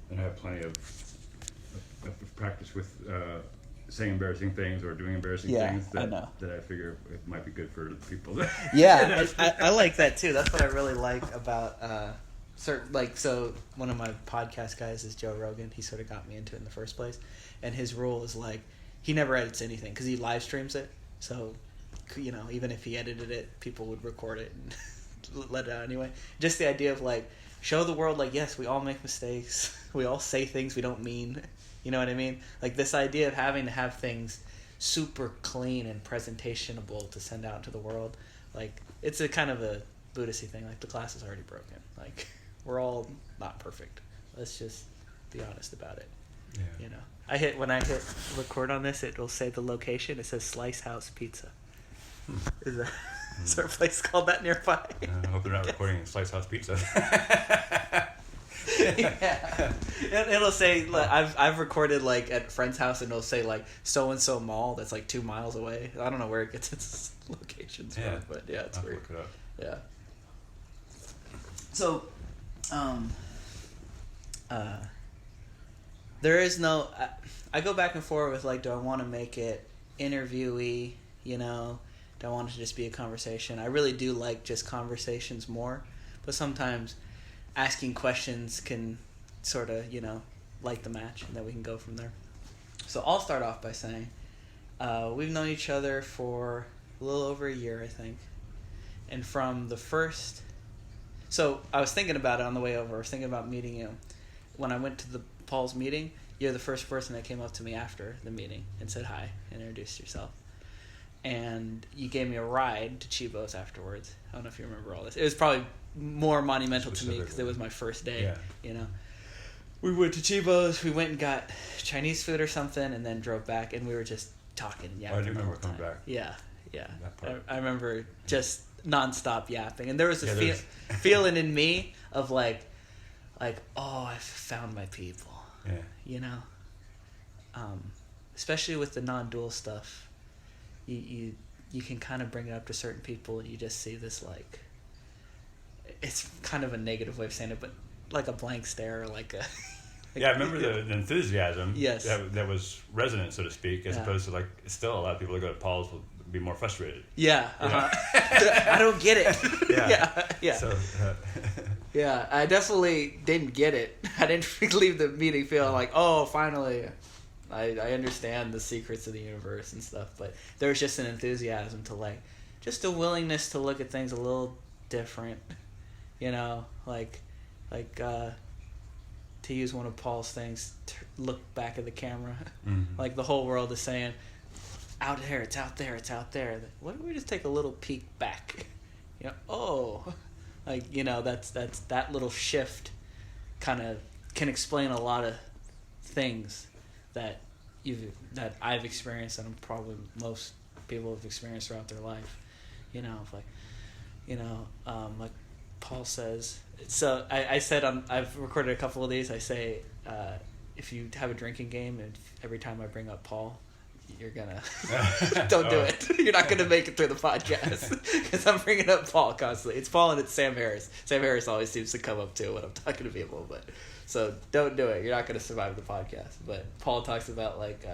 and I have plenty of practice with saying embarrassing things or doing embarrassing things that I figure it might be good for people. Yeah, I like that too. That's what I really like about certain, like, so one of my podcast guys is Joe Rogan. He sort of got me into it in the first place, and his rule is like he never edits anything because he live streams it. So, you know, even if he edited it, people would record it and let it out anyway. Just the idea of like show the world like, yes, we all make mistakes. We all say things we don't mean. You know what I mean? Like this idea of having to have things super clean and presentationable to send out into the world. Like it's a kind of a Buddhist-y thing. Like the glass is already broken. Like we're all not perfect. Let's just be honest about it. Yeah. You know, when I hit record on this, it will say the location. It says Slice House Pizza. Is there a place called that nearby? I hope they're not recording Slice House Pizza. Yeah, it'll say like, I've recorded like at a friend's house, and it'll say like so and so mall that's like 2 miles away. I don't know where it gets its locations from, but yeah, it's weird. Look it up. Yeah. So, there is no. I go back and forth with like, do I want to make it interviewee? You know, do I want it to just be a conversation? I really do like just conversations more, but sometimes asking questions can sort of, you know, light the match, and then we can go from there. So I'll start off by saying we've known each other for a little over a year, I think. And from the first... So I was thinking about it on the way over. I was thinking about meeting you. When I went to Paul's meeting, you're the first person that came up to me after the meeting and said hi and introduced yourself. And you gave me a ride to Chibo's afterwards. I don't know if you remember all this. It was probably more monumental to me because it was my first day. Yeah. You know, we went to Chibo's. We went and got Chinese food or something, and then drove back. And we were just talking. I do remember coming back. Yeah. I remember just nonstop yapping, and there was a feeling in me of like, oh, I've found my people. Yeah. You know, especially with the non-dual stuff. You can kind of bring it up to certain people, and you just see this like, it's kind of a negative way of saying it, but like a blank stare, or like a. Yeah, I remember the enthusiasm. Yes. That was resonant, so to speak, as opposed to like still a lot of people that go to Paul's will be more frustrated. Yeah. I don't get it. Yeah. So. Yeah, I definitely didn't get it. I didn't leave the meeting feeling like, oh, finally. I understand the secrets of the universe and stuff, but there was just an enthusiasm to like, just a willingness to look at things a little different, you know, like to use one of Paul's things, to look back at the camera, like the whole world is saying, out there, it's out there, it's out there. Why don't we just take a little peek back, you know? Oh, like, you know, that's that little shift, kind of can explain a lot of things that I've experienced, and probably most people have experienced throughout their life. You know, like, you know, like Paul says. So I said I've recorded a couple of these. I say if you have a drinking game, and every time I bring up Paul, you're gonna don't do it. You're not gonna make it through the podcast because I'm bringing up Paul constantly. It's Paul and it's Sam Harris. Sam Harris always seems to come up too when I'm talking to people, but so don't do it. You're not gonna survive the podcast. But Paul talks about like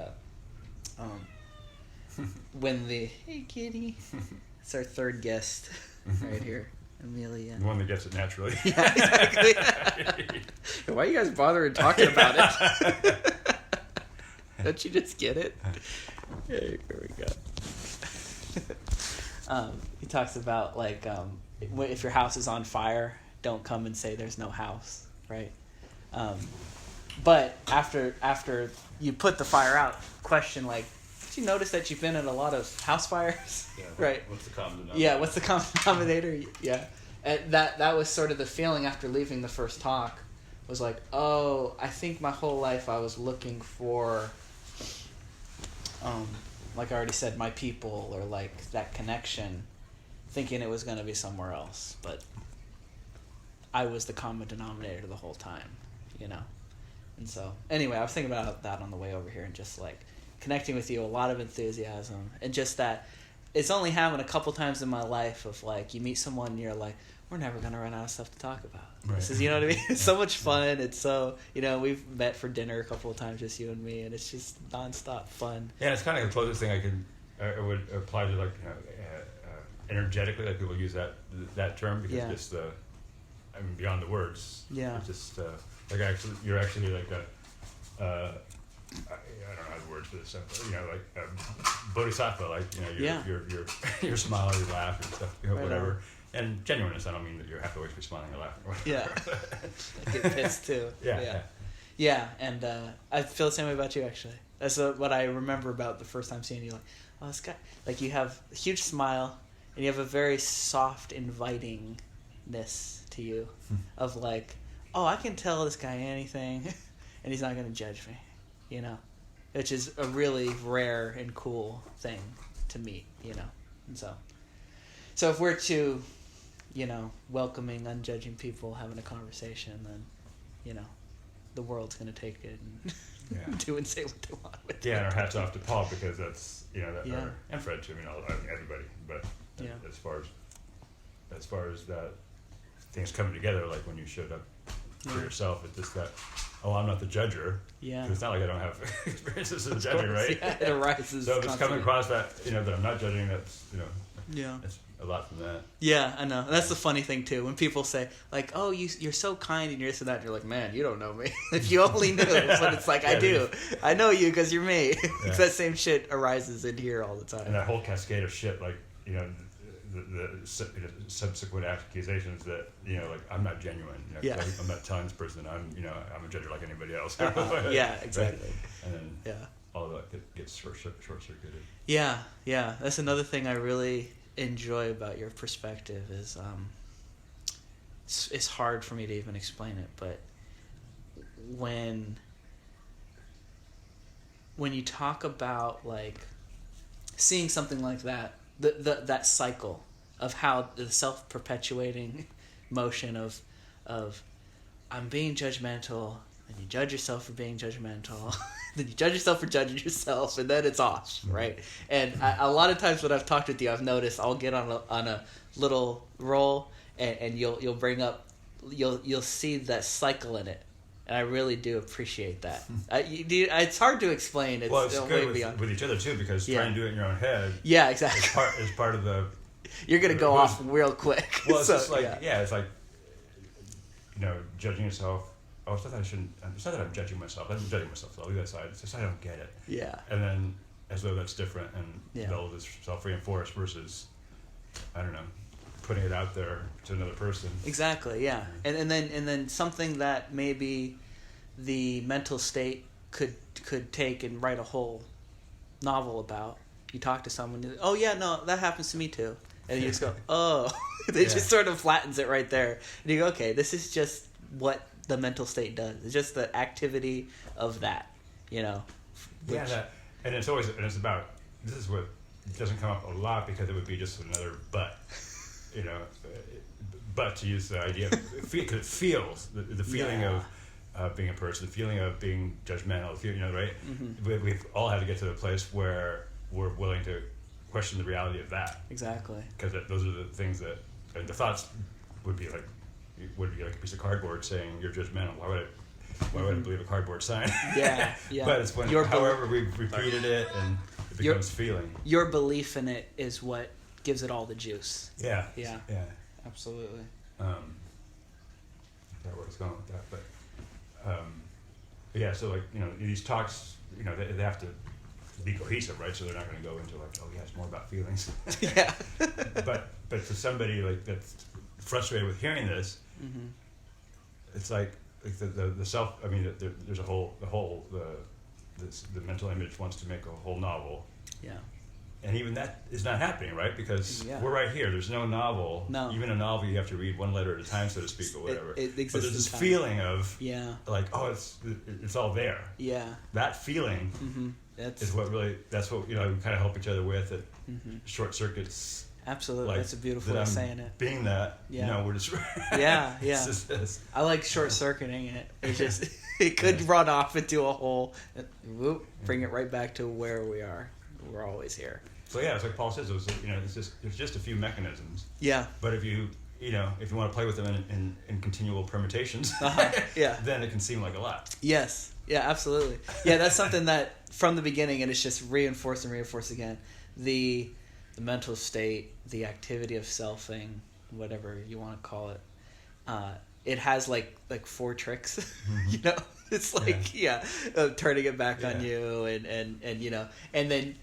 when hey kitty, it's our third guest right here, Amelia. The one that gets it naturally. Yeah, exactly. Why are you guys bothering talking about it? Don't you just get it? Hey, here we go. He talks about like if your house is on fire, don't come and say there's no house, right? But after you put the fire out, question like, did you notice that you've been in a lot of house fires? Yeah, right. What's the common denominator? Yeah, what's the common denominator? Yeah. And that was sort of the feeling after leaving the first talk, was like, oh, I think my whole life I was looking for, like I already said, my people, or like that connection, thinking it was going to be somewhere else. But I was the common denominator the whole time, you know? And so, anyway, I was thinking about that on the way over here, and just like connecting with you, a lot of enthusiasm, and just that it's only happened a couple times in my life of like, you meet someone and you're like, we're never going to run out of stuff to talk about. Right. This is, you know what I mean? It's so much fun. It's so, we've met for dinner a couple of times, just you and me, and it's just nonstop fun. Yeah, it's kind of the closest thing I would apply to, like, energetically, like people use that term, because just beyond the words. Yeah. It's just you're actually like I don't know how the words for this stuff, but, like bodhisattva, like, your smile, your laugh, and stuff, whatever. On. And genuineness, I don't mean that you have to always be smiling or laughing. Or yeah. I get pissed too. Yeah, and I feel the same way about you, actually. That's what I remember about the first time seeing you. Like, oh, this guy, like, you have a huge smile, and you have a very soft invitingness to you, of like, oh, I can tell this guy anything, and he's not going to judge me, which is a really rare and cool thing to meet, and so if we're to, welcoming, unjudging people, having a conversation, then, the world's going to take it and do and say what they want with it. Yeah, and our hats off to Paul, because that's, and Fred too, everybody, but as far as that things coming together, like when you showed up for yourself, it's just that, I'm not the judger. Yeah. 'Cause it's not like I don't have experiences as a judger, right? Yeah, it arises. So if it's coming across that, that I'm not judging, that's, that's a lot from that. Yeah, I know. That's the funny thing too. When people say, like, "Oh, you're so kind and you're this and that," and you're like, "Man, you don't know me. If you only knew." But it's like, I do. I know you because you're me. That same shit arises in here all the time. And that whole cascade of shit, like, the subsequent accusations that, like, I'm not genuine. I'm not telling this person I'm a judger like anybody else. Yeah, exactly. Right? And then all of that gets short-circuited. Yeah. That's another thing I really enjoy about your perspective is it's hard for me to even explain it, but when you talk about, like, seeing something like that, that cycle of how the self-perpetuating motion of I'm being judgmental, and you judge yourself for being judgmental, then you judge yourself for judging yourself, and then it's off, right? And a lot of times when I've talked with you, I've noticed I'll get on a little roll, and you'll bring up, you'll see that cycle in it, and I really do appreciate that. It's hard to explain. It's good with each other too, because trying to do it in your own head. Yeah, exactly. Is part of the. You're gonna go off real quick. Well, it's just like it's like, judging yourself. Oh, it's not that it's not that I'm judging myself. I'm judging myself. So I'll leave that aside. It's just I don't get it. Yeah. And then, as though that's different, and all this self-reinforced versus, I don't know, putting it out there to another person. Exactly. Yeah. And then something that maybe the mental state could take and write a whole novel about. You talk to someone. Oh yeah, no, that happens to me too. And you just go, oh, it just sort of flattens it right there. And you go, okay, this is just what the mental state does. It's just the activity of that, and it's about, this is what doesn't come up a lot, because it would be just another but, but to use the idea, because it feels, the feeling of being a person, the feeling of being judgmental, right? Mm-hmm. We've all had to get to the place where we're willing to question the reality of that. Exactly. Because those are the things that, and the thoughts would be like a piece of cardboard saying you're judgmental. Why would I believe a cardboard sign? Yeah. But it's when, however we've repeated it, and it becomes feeling. Your belief in it is what gives it all the juice. Yeah. Absolutely. I forgot where I was going with that, but so, like, these talks, they have to be cohesive, right? So they're not going to go into, like, oh yeah, it's more about feelings. Yeah. but for somebody, like, that's frustrated with hearing this, it's like the self. I mean, there's the mental image wants to make a whole novel. Yeah. And even that is not happening, right? Because we're right here. There's no novel. No. Even a novel, you have to read one letter at a time, so to speak, or whatever. It exists. But there's this feeling of, like, oh, it's all there. Yeah. That feeling is what really. That's what we kind of help each other with. It short circuits. Absolutely, like, that's a beautiful way of saying it. Being that, we're just. Yeah. I like short circuiting it. It's just it could run off into a hole. Bring it right back to where we are. We're always here. So it's like Paul says. It's just a few mechanisms. Yeah. But if you if you want to play with them in continual permutations, yeah, then it can seem like a lot. Yes. Yeah, absolutely. Yeah, that's something that from the beginning, and it's just reinforced and reinforced again. The mental state, the activity of selfing, whatever you want to call it, it has like 4 tricks. Mm-hmm. It's like turning it back on you, and and then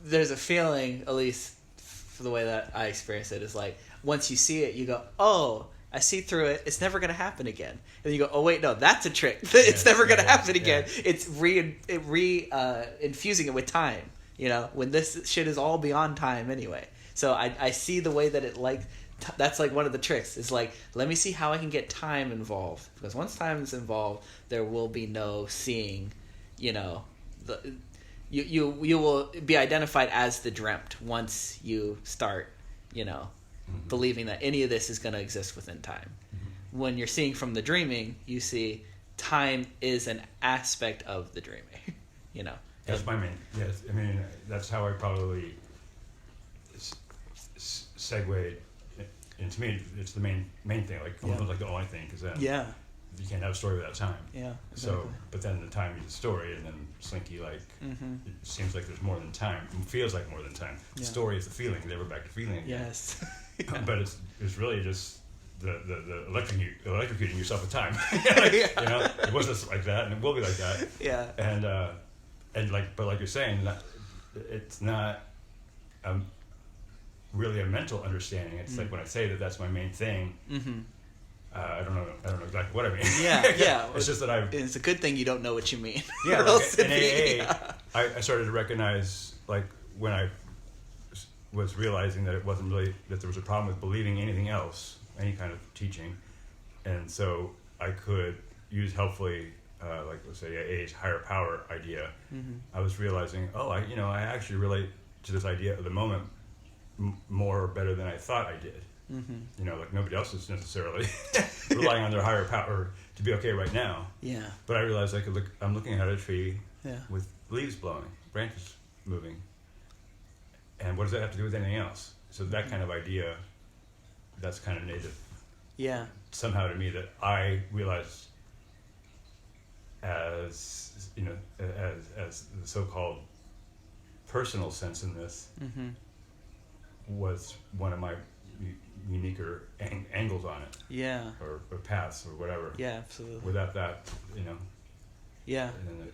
there's a feeling, at least for the way that I experience it, is like once you see it, you go, oh, I see through it. It's never going to happen again. And then you go, oh wait, no, that's a trick. It's never going to happen again. It's infusing it with time. When this shit is all beyond time anyway. So I see the way that it that's like one of the tricks. Is like, let me see how I can get time involved, because once time is involved, there will be no seeing. You will be identified as the dreamt once you start. Believing that any of this is going to exist within time. Mm-hmm. When you're seeing from the dreaming, you see time is an aspect of the dreaming. That's my main. Yes, I mean that's how I probably segued. And to me, it's the main thing. Like almost like the only thing, because then you can't have a story without time. Yeah. Exactly. So, but then the time is a story, and then Slinky it seems like there's more than time. It feels like more than time. The story is the feeling. They were back to feeling again. Yes. But it's really just the electrocuting yourself with time. It wasn't like that, and it will be like that. Yeah. And like you're saying, it's not really a mental understanding. It's like when I say that's my main thing. Mm-hmm. I don't know exactly what I mean. Yeah. It's just that it's a good thing you don't know what you mean. Yeah. Like in AA, I started to recognize, like, when I was realizing that it wasn't really that there was a problem with believing anything else, any kind of teaching, and so I could use helpfully, like let's say AA's higher power idea. Mm-hmm. I was realizing, I actually relate to this idea of the moment more or better than I thought I did. Mm-hmm. Like nobody else is necessarily relying on their higher power to be okay right now. Yeah. But I realized I'm looking at a tree with leaves blowing, branches moving. And what does that have to do with anything else? So that kind of idea, that's kind of native. Yeah. Somehow to me that I realized as the so-called personal sense in this was one of my uniquer angles on it. Yeah. Or paths or whatever. Yeah, absolutely. Without that, Yeah. And then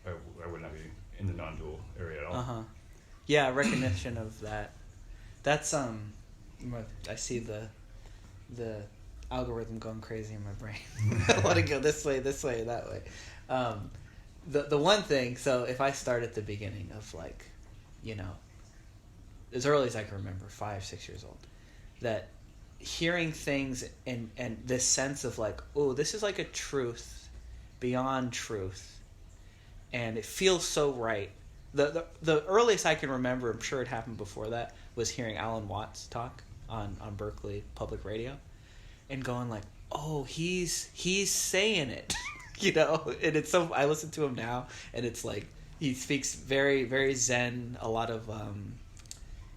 I would not be in the non-dual area at all. Yeah, recognition of that. That's I see the algorithm going crazy in my brain. I want to go this way, that way. The one thing. So if I start at the beginning of as early as I can remember, 5-6 years old, that hearing things and this sense of this is like a truth beyond truth, and it feels so right. The earliest I can remember, I'm sure it happened before that, was hearing Alan Watts talk on Berkeley Public Radio, and going he's saying it, and it's so, I listen to him now, and it's like he speaks very, very Zen, a lot of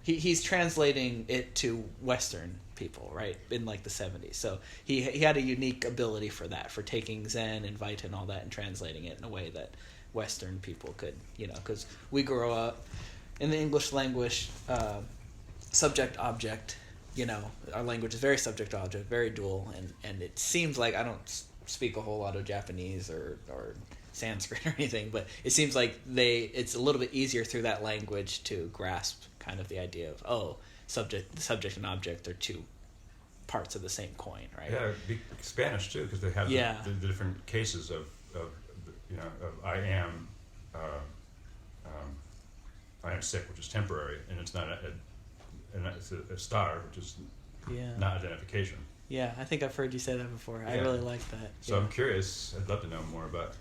he's translating it to Western people, right, in the 70s. So he had a unique ability for that, for taking Zen and Vita and all that and translating it in a way that Western people could, because we grow up in the English language, subject-object, our language is very subject-object, very dual, and it seems like I don't speak a whole lot of Japanese or Sanskrit or anything, but it seems like it's a little bit easier through that language to grasp kind of the idea of, subject and object are two parts of the same coin, right? Yeah, Spanish too, because they have the different cases of I am sick, which is temporary, and it's not a star, which is not identification. Yeah, I think I've heard you say that before. Yeah. I really like that. So I'm curious. I'd love to know more about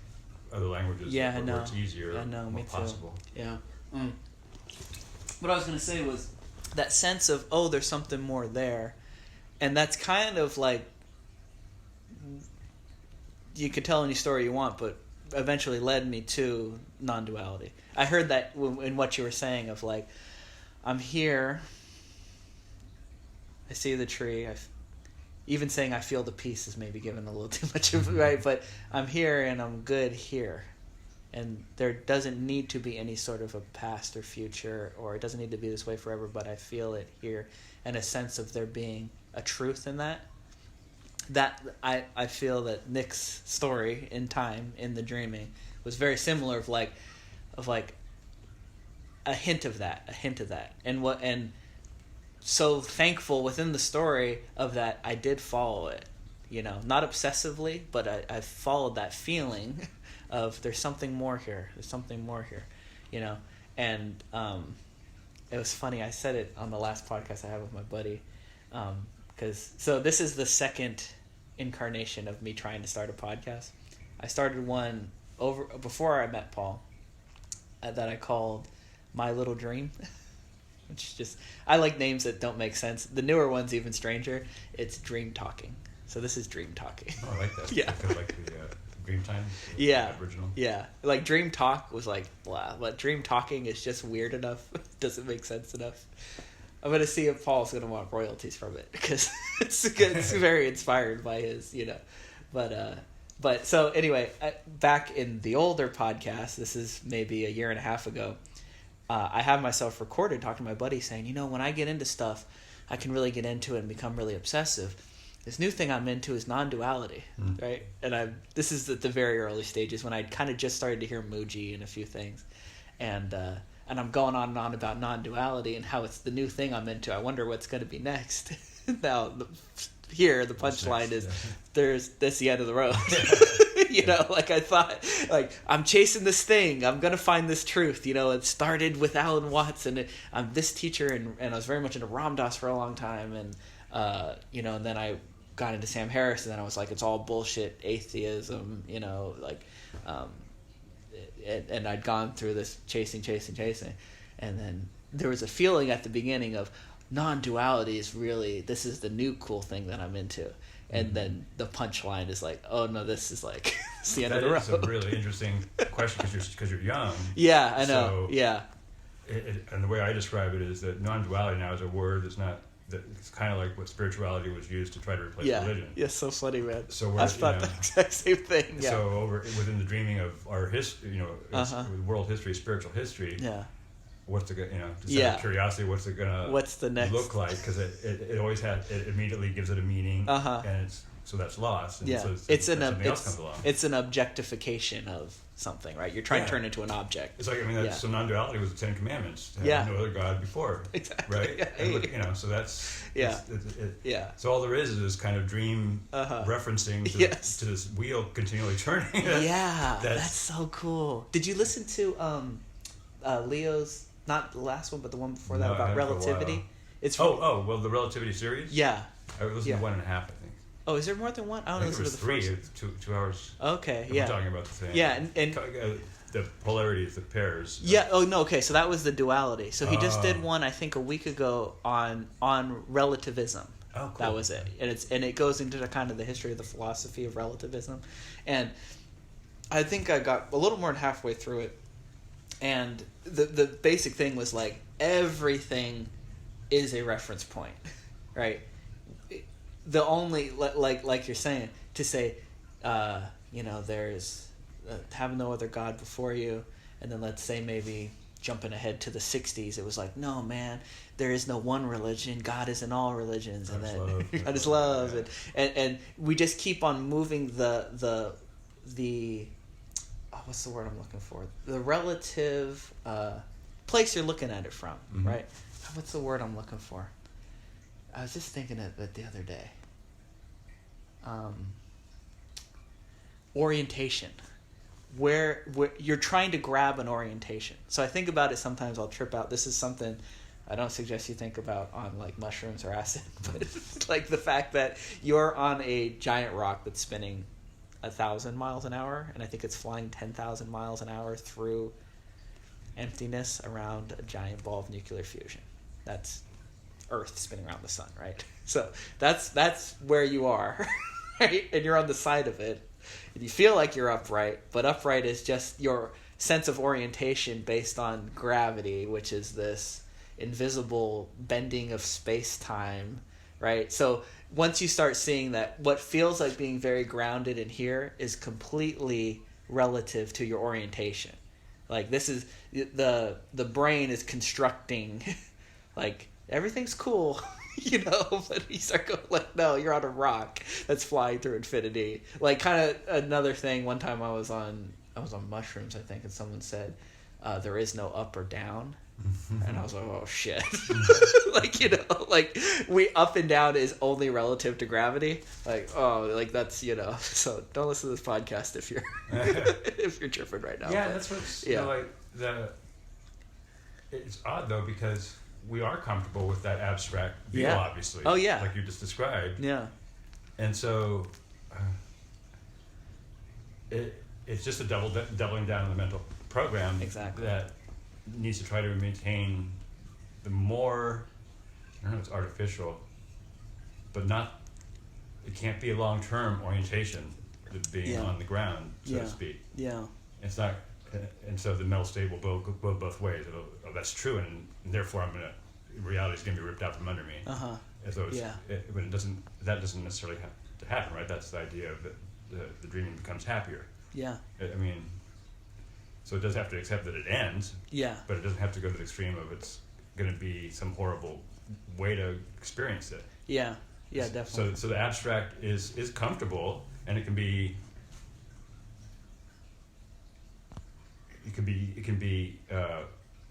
other languages where it's easier or more possible. Yeah. What I was going to say was that sense of, there's something more there, and that's kind of like, you could tell any story you want, but eventually led me to non-duality. I heard that in what you were saying of I'm here. I see the tree. Even saying I feel the peace is maybe giving a little too much of it, right? But I'm here and I'm good here. And there doesn't need to be any sort of a past or future, or it doesn't need to be this way forever, but I feel it here, and a sense of there being a truth in that. That I feel that Nick's story in time, in the dreaming, was very similar of like a hint of that, and so thankful within the story of that I did follow it, not obsessively, but I followed that feeling of there's something more here, and it was funny, I said it on the last podcast I had with my buddy, so this is the second incarnation of me trying to start a podcast. I started one before I met Paul that I called My Little Dream. Which just, I like names that don't make sense. The newer one's even stranger. It's Dream Talking. So this is Dream Talking. Oh, I like that. Yeah. Kind of like the Dream Time. Yeah. Original. Yeah. Like Dream Talk was like blah, but Dream Talking is just weird enough. Doesn't make sense enough. I'm gonna see if Paul's gonna want royalties from it because it's very inspired by his, But so anyway, back in the older podcast, this is maybe a year and a half ago. I have myself recorded talking to my buddy saying, when I get into stuff, I can really get into it and become really obsessive. This new thing I'm into is non-duality, right? And this is at the very early stages when I kind of just started to hear Muji and a few things. And I'm going on and on about non-duality and how it's the new thing I'm into. I wonder what's going to be next. Now, the punchline is that's the end of the road. I thought, I'm chasing this thing. I'm going to find this truth. It started with Alan Watts, and I'm this teacher, and I was very much into Ram Dass for a long time. And, and then I got into Sam Harris, and then I was like, it's all bullshit atheism, and I'd gone through this chasing. And then there was a feeling at the beginning of non-duality is really, this is the new cool thing that I'm into. And then the punchline is like, oh no, this is like it's the end of the road. That is a really interesting question because you're young. Yeah, I know. So yeah. And the way I describe it is that non-duality now is a word that's not. It's kind of like what spirituality was used to try to replace religion. Yeah, so funny, man. So I've thought the exact same thing. Yeah. So within the dreaming of our history, world history, spiritual history. Yeah. What's it just out of curiosity? What's it gonna? What's the next look like? Because it always it immediately gives it a meaning, and so that's lost. And so something else comes along. It's an objectification of something, right? You're trying to turn it into an object. It's like so non-duality was the Ten Commandments. To have no other God before. Exactly. Right. Yeah. And so that's yeah. So all there is kind of dream referencing to this wheel continually turning. That's so cool. Did you listen to Leo's? Not the last one, but the one before that about relativity. It's well, the relativity series. Yeah, I listened to 1.5, I think. Oh, is there more than one? I don't listen to the three. first. 2 hours. Okay, We're talking about the same. Yeah, and the polarities, the pairs. Yeah. Oh no. Okay, so that was the duality. So he just did one, I think, a week ago on relativism. Oh, cool. That was it, and it goes into kind of the history of the philosophy of relativism, and I think I got a little more than halfway through it. And the basic thing was like everything is a reference point, right? The only like you're saying to say, there's have no other God before you, and then let's say maybe jumping ahead to the 60s, it was like, no man, there is no one religion. God is in all religions, and then God is love, and we just keep on moving the what's the word I'm looking for? The relative place you're looking at it from, right? What's the word I'm looking for? I was just thinking of it the other day. Orientation. Where you're trying to grab an orientation. So I think about it sometimes. I'll trip out. This is something I don't suggest you think about on like mushrooms or acid, but like the fact that you're on a giant rock that's spinning 1,000 miles an hour, and I think it's flying 10,000 miles an hour through emptiness around a giant ball of nuclear fusion. That's Earth spinning around the sun, right? So that's where you are, right? And you're on the side of it. And you feel like you're upright, but upright is just your sense of orientation based on gravity, which is this invisible bending of space-time, right? So once you start seeing that what feels like being very grounded in here is completely relative to your orientation. Like this is the brain is constructing like everything's cool, but you start going like, no, you're on a rock that's flying through infinity. Like kind of another thing, one time I was on mushrooms, I think, and someone said there is no up or down. And I was like, oh shit. like we up and down is only relative to gravity. Like, oh, like that's, so don't listen to this podcast if you're if you're tripping right now. Yeah, that's what's it's odd though, because we are comfortable with that abstract view, obviously. Oh yeah. Like you just described. Yeah. And so it's just a doubling down on the mental program that needs to try to maintain the more, I don't know, it's artificial, but it can't be a long-term orientation, being on the ground, so to speak. Yeah. It's not, and so the mental state will go both ways. That's true, and therefore reality is going to be ripped out from under me. Uh-huh. As though but that doesn't necessarily have to happen, right? That's the idea of the dreaming becomes happier. Yeah. I mean, so it does have to accept that it ends. Yeah. But it doesn't have to go to the extreme of it's going to be some horrible way to experience it. Yeah. Yeah, definitely. So the abstract is comfortable, and it can be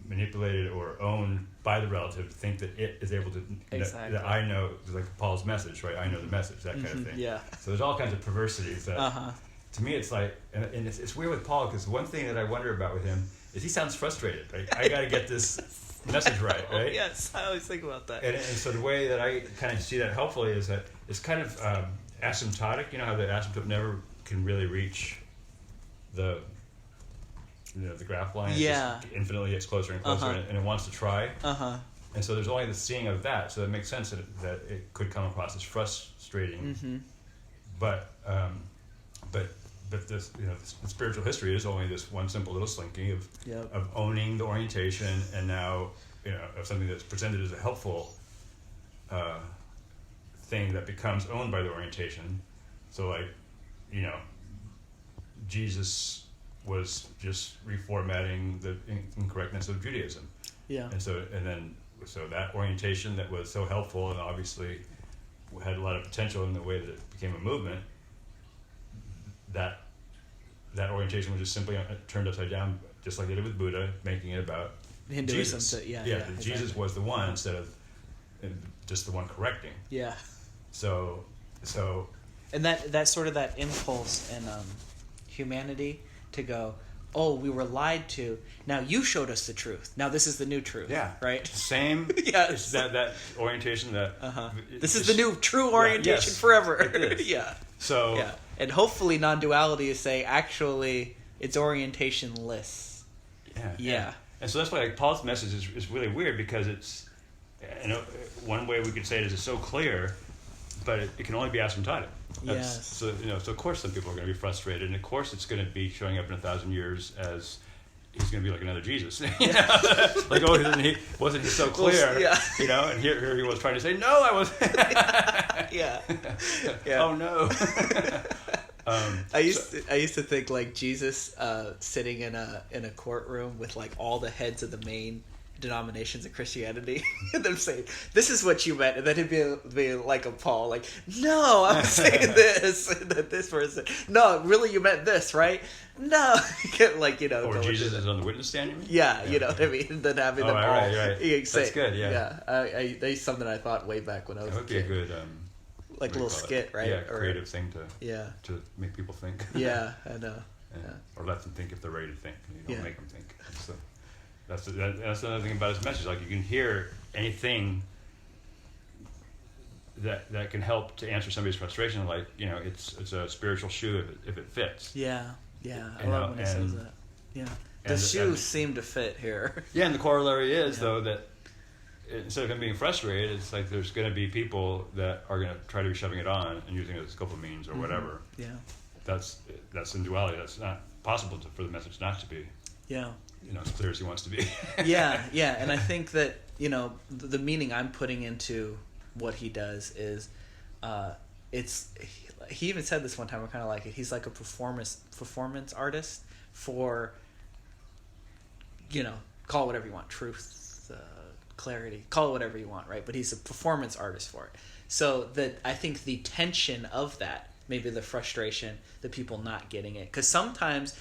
manipulated or owned by the relative to think that it is able to that I know, like Paul's message, right? I know the message, that kind of thing. Yeah. So there's all kinds of perversities that. To me, it's like, and it's weird with Paul, because one thing that I wonder about with him is he sounds frustrated. Like, I got to get this message right? Yes, I always think about that. And so the way that I kind of see that helpfully is that it's kind of asymptotic. You know how the asymptote never can really reach the graph line. Yeah. It just infinitely gets closer and closer, and it wants to try. And so there's only the seeing of that. So it makes sense that it could come across as frustrating. But this, the spiritual history is only this one simple little slinky of owning the orientation, and now, of something that's presented as a helpful thing that becomes owned by the orientation. So, like, Jesus was just reformatting the incorrectness of Judaism. Yeah. And so that orientation that was so helpful and obviously had a lot of potential in the way that it became a movement, that orientation was just simply turned upside down, just like they did with Buddha, making it about Hinduism. Jesus. Jesus was the one instead of just the one correcting. Yeah. So. And that's sort of that impulse in humanity to go, oh, we were lied to. Now you showed us the truth. Now this is the new truth. Yeah. Right? Same. Yes. That orientation that... This is the new true orientation forever. It is. Yeah. So... Yeah. And hopefully non-duality is saying, actually, it's orientation-less. Yeah. And so that's why Paul's message is really weird, because it's... one way we could say it is it's so clear, but it can only be asymptotic. Yes. So of course some people are going to be frustrated, and of course it's going to be showing up in 1,000 years as he's going to be like another Jesus. Like, wasn't he so clear? Yeah. And here he was trying to say, no, I wasn't. Yeah. Oh no. I used to think like Jesus sitting in a courtroom with like all the heads of the main denominations of Christianity, and them saying, "This is what you meant," and then he'd be like a Paul, like, "No, I'm saying this," and then this person, "No, really, you meant this, right?" No, like Or Jesus is on the witness stand. You mean? Yeah, you know what I mean. And then having them all. Right. Say, that's good. Yeah. Yeah. That's something I thought way back when I was. That would be a good. Like a little skit, right? Yeah, creative thing to make people think. Yeah, I know. Or let them think if they're ready to think. You don't make them think. So that's another thing about his message. Like, you can hear anything that can help to answer somebody's frustration. Like, it's a spiritual shoe if it fits. Yeah. I love when he says that. Yeah. The shoes seem to fit here. Yeah, and the corollary is though that instead of him being frustrated, it's like there's going to be people that are going to try to be shoving it on and using it as a couple means or whatever. Yeah. That's in duality. That's not possible for the message not to be. Yeah. As clear as he wants to be. Yeah, and I think that the meaning I'm putting into what he does is, he even said this one time. I kind of like it. He's like a performance artist for, call it whatever you want, truth, clarity, call it whatever you want, right? But he's a performance artist for it. So I think the tension of that, maybe the frustration, the people not getting it, because sometimes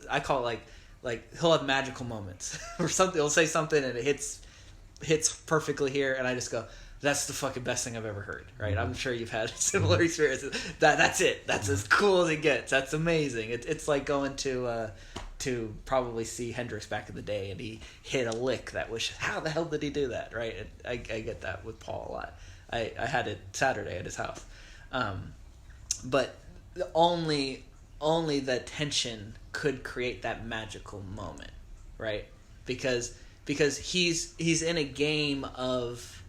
I call it like he'll have magical moments or something. He'll say something and it hits perfectly here, and I just go, that's the fucking best thing I've ever heard, right? I'm sure you've had similar experiences. That's it. That's as cool as it gets. That's amazing. It's like going to probably see Hendrix back in the day, and he hit a lick that was, how the hell did he do that, right? And I get that with Paul a lot. I had it Saturday at his house. But only the tension could create that magical moment, right? Because he's in a game of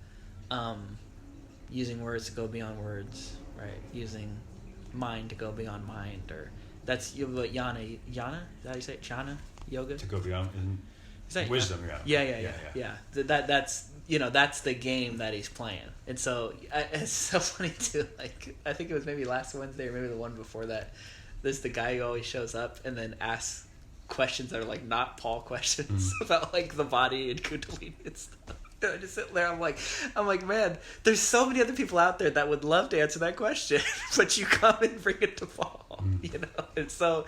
using words to go beyond words, right? Using mind to go beyond mind, or that's what Yana, is that how you say it? Jhana yoga? To go beyond wisdom, yeah. That's the game that he's playing. And so it's so funny too. Like, I think it was maybe last Wednesday or maybe the one before that. There's the guy who always shows up and then asks questions that are like not Paul questions about like the body and Kundalini and stuff. And I just sit there. I'm like, man, there's so many other people out there that would love to answer that question, but you come and bring it to Paul. It's so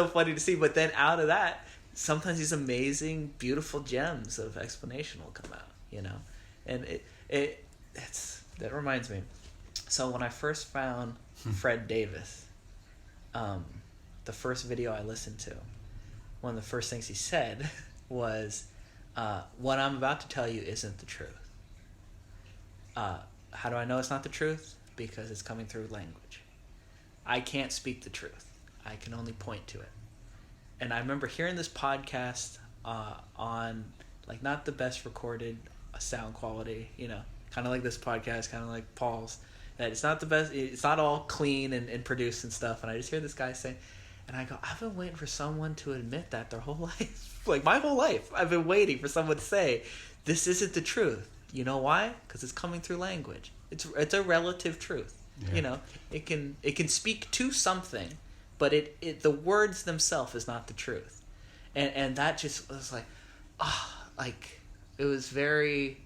funny to see. But then out of that, sometimes these amazing, beautiful gems of explanation will come out. And that reminds me. So when I first found Fred Davis, the first video I listened to, one of the first things he said was, what I'm about to tell you isn't the truth. How do I know it's not the truth? Because it's coming through language. I can't speak the truth. I can only point to it. And I remember hearing this podcast on, like, not the best recorded sound quality, kind of like this podcast, kind of like Paul's. That it's not the best, it's not all clean and produced and stuff. And I just hear this guy say, and I go, I've been waiting for someone to admit that their whole life. Like, my whole life, I've been waiting for someone to say, this isn't the truth. You know why? Because it's coming through language. It's a relative truth. Yeah. It can speak to something, but the words themselves is not the truth. And that just was like, it was very...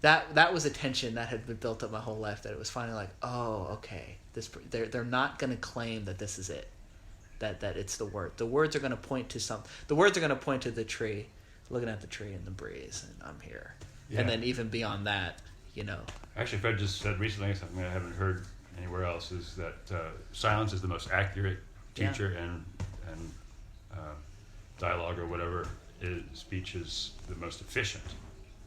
That was a tension that had been built up my whole life, that it was finally like, oh, okay, they're not going to claim that this is it, that it's the word. The words are going to point to something. The words are going to point to the tree, looking at the tree and the breeze, and I'm here. Yeah. And then even beyond that, Actually, Fred just said recently something I haven't heard anywhere else, is that silence is the most accurate teacher, and dialogue or whatever speech is the most efficient.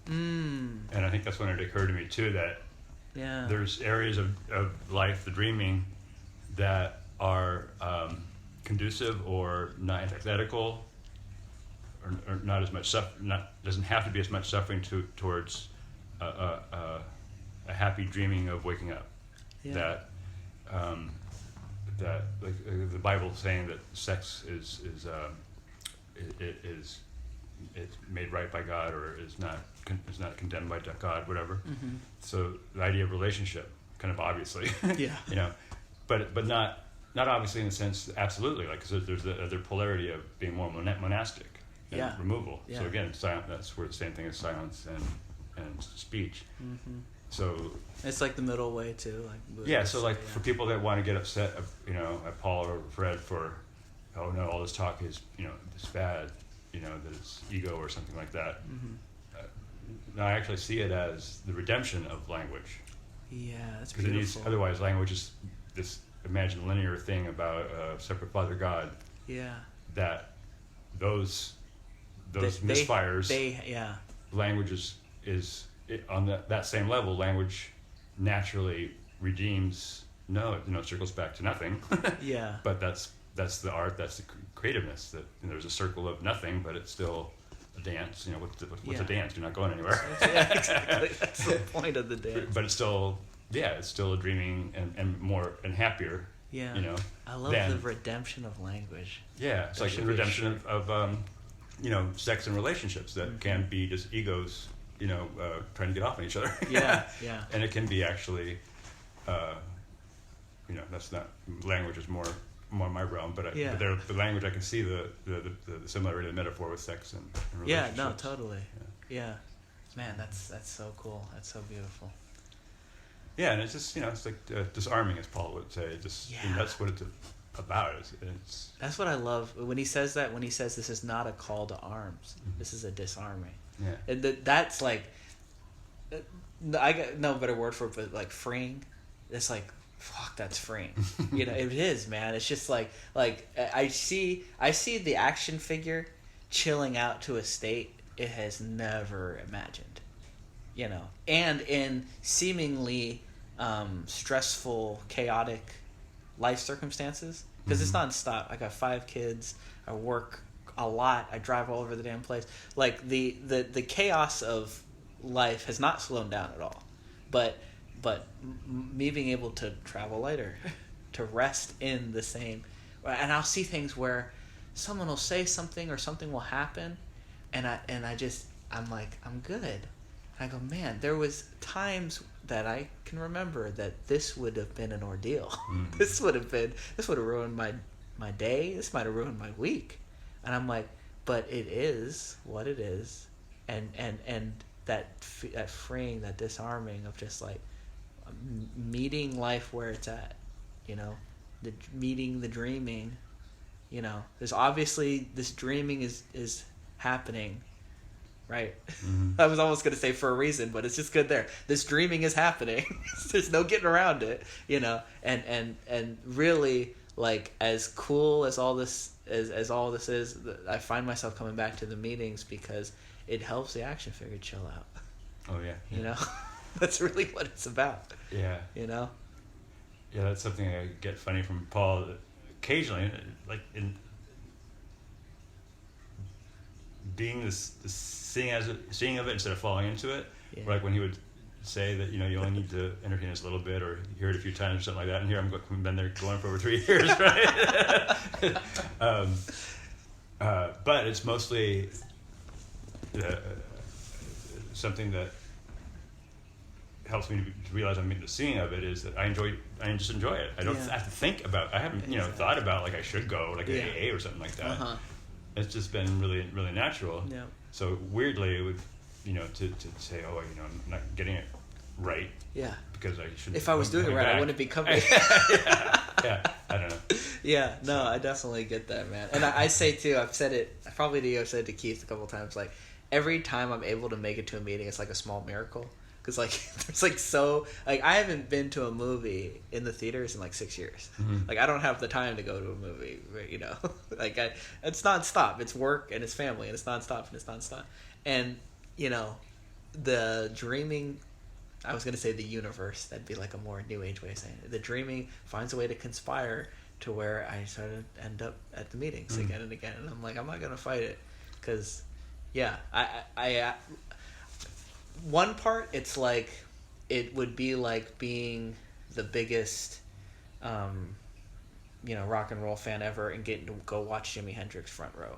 And I think that's when it occurred to me too, that there's areas of life, the dreaming, that are conducive or not antithetical, or not as much doesn't have to be as much suffering towards a happy dreaming of waking up. That like the Bible saying that sex is it's made right by God, or is not condemned by God, whatever. Mm-hmm. So the idea of relationship, kind of obviously, but not obviously in the sense absolutely, like, because there's the other polarity of being more monastic and removal. Yeah. So again, that's where the same thing is silence and speech. Mm-hmm. So it's like the middle way too, like Buddhist, so like for people that want to get upset, at Paul or Fred for, oh no, all this talk is this bad, that it's ego or something like that. Mm-hmm. No, I actually see it as the redemption of language. Yeah, that's beautiful. Because otherwise, language is this imagined linear thing about a separate Father God. Yeah. That those misfires. Language is on that same level. Language naturally redeems. No, it circles back to nothing. Yeah. But that's the art. That's the creativeness. That there's a circle of nothing, but it's still a dance. What's a dance? You're not going anywhere. Yeah, exactly. That's the point of the dance. But it's still a dreaming and more and happier. Yeah. I love the redemption of language. Yeah, it's like the redemption of sex and relationships that can be just egos trying to get off on each other. Yeah. And it can be actually, that's not, language is more my realm, but the language, I can see the similarity of the metaphor with sex and relationships. Yeah, no, totally. Yeah. Man, that's so cool. That's so beautiful. Yeah, and it's just, it's like disarming, as Paul would say. And that's what it's about. That's what I love when he says that. When he says this is not a call to arms, this is a disarming. Yeah, and that's like, I got no better word for it, but like freeing. It's like, fuck, that's freeing. It is, man. It's just like I see the action figure chilling out to a state it has never imagined. And in seemingly stressful, chaotic life circumstances, because it's nonstop. I got 5 kids. I work a lot. I drive all over the damn place. Like the chaos of life has not slowed down at all. But me being able to travel lighter, to rest in the same, and I'll see things where someone will say something or something will happen, and I'm like, I'm good. I go, man, there was times that I can remember that this would have been an ordeal. This would have ruined my day. This might have ruined my week. And I'm like, but it is what it is. And that freeing, that disarming of just like meeting life where it's at, meeting the dreaming, there's obviously this dreaming is happening. Right. I was almost going to say for a reason, but it's just good there. This dreaming is happening. There's no getting around it, and really, like, as cool as all this is, I find myself coming back to the meetings because it helps the action figure chill out. Oh yeah. That's really what it's about. Yeah. Yeah, that's something I get funny from Paul occasionally, like in being this seeing of it instead of falling into it. Yeah. Like when he would say that you only need to entertain us a little bit or hear it a few times or something like that, and here I've been there going for over 3 years, right? But it's mostly something that helps me to realize I'm the seeing of it is that I just enjoy it. I don't have to think about. I haven't thought about like I should go like an AA or something like that. It's just been really really natural. Yeah. So weirdly, it would to say, oh, I'm not getting it right. Yeah. Because I should. If I was doing it right, I wouldn't be coming. Yeah. I don't know. Yeah. No, I definitely get that, man. And I say too. I've said it. Probably to you. I've said it to Keith a couple of times. Like every time I'm able to make it to a meeting, it's like a small miracle. Because there's I haven't been to a movie in the theaters in 6 years. Mm-hmm. Like I don't have the time to go to a movie. It's nonstop. It's work and it's family and it's nonstop and it's nonstop. And the dreaming. I was gonna say the universe. That'd be like a more new age way of saying it. The dreaming finds a way to conspire to where I sort of end up at the meetings again and again. And I'm like, I'm not gonna fight it, because I one part, it's like it would be like being the biggest rock and roll fan ever and getting to go watch Jimi Hendrix front row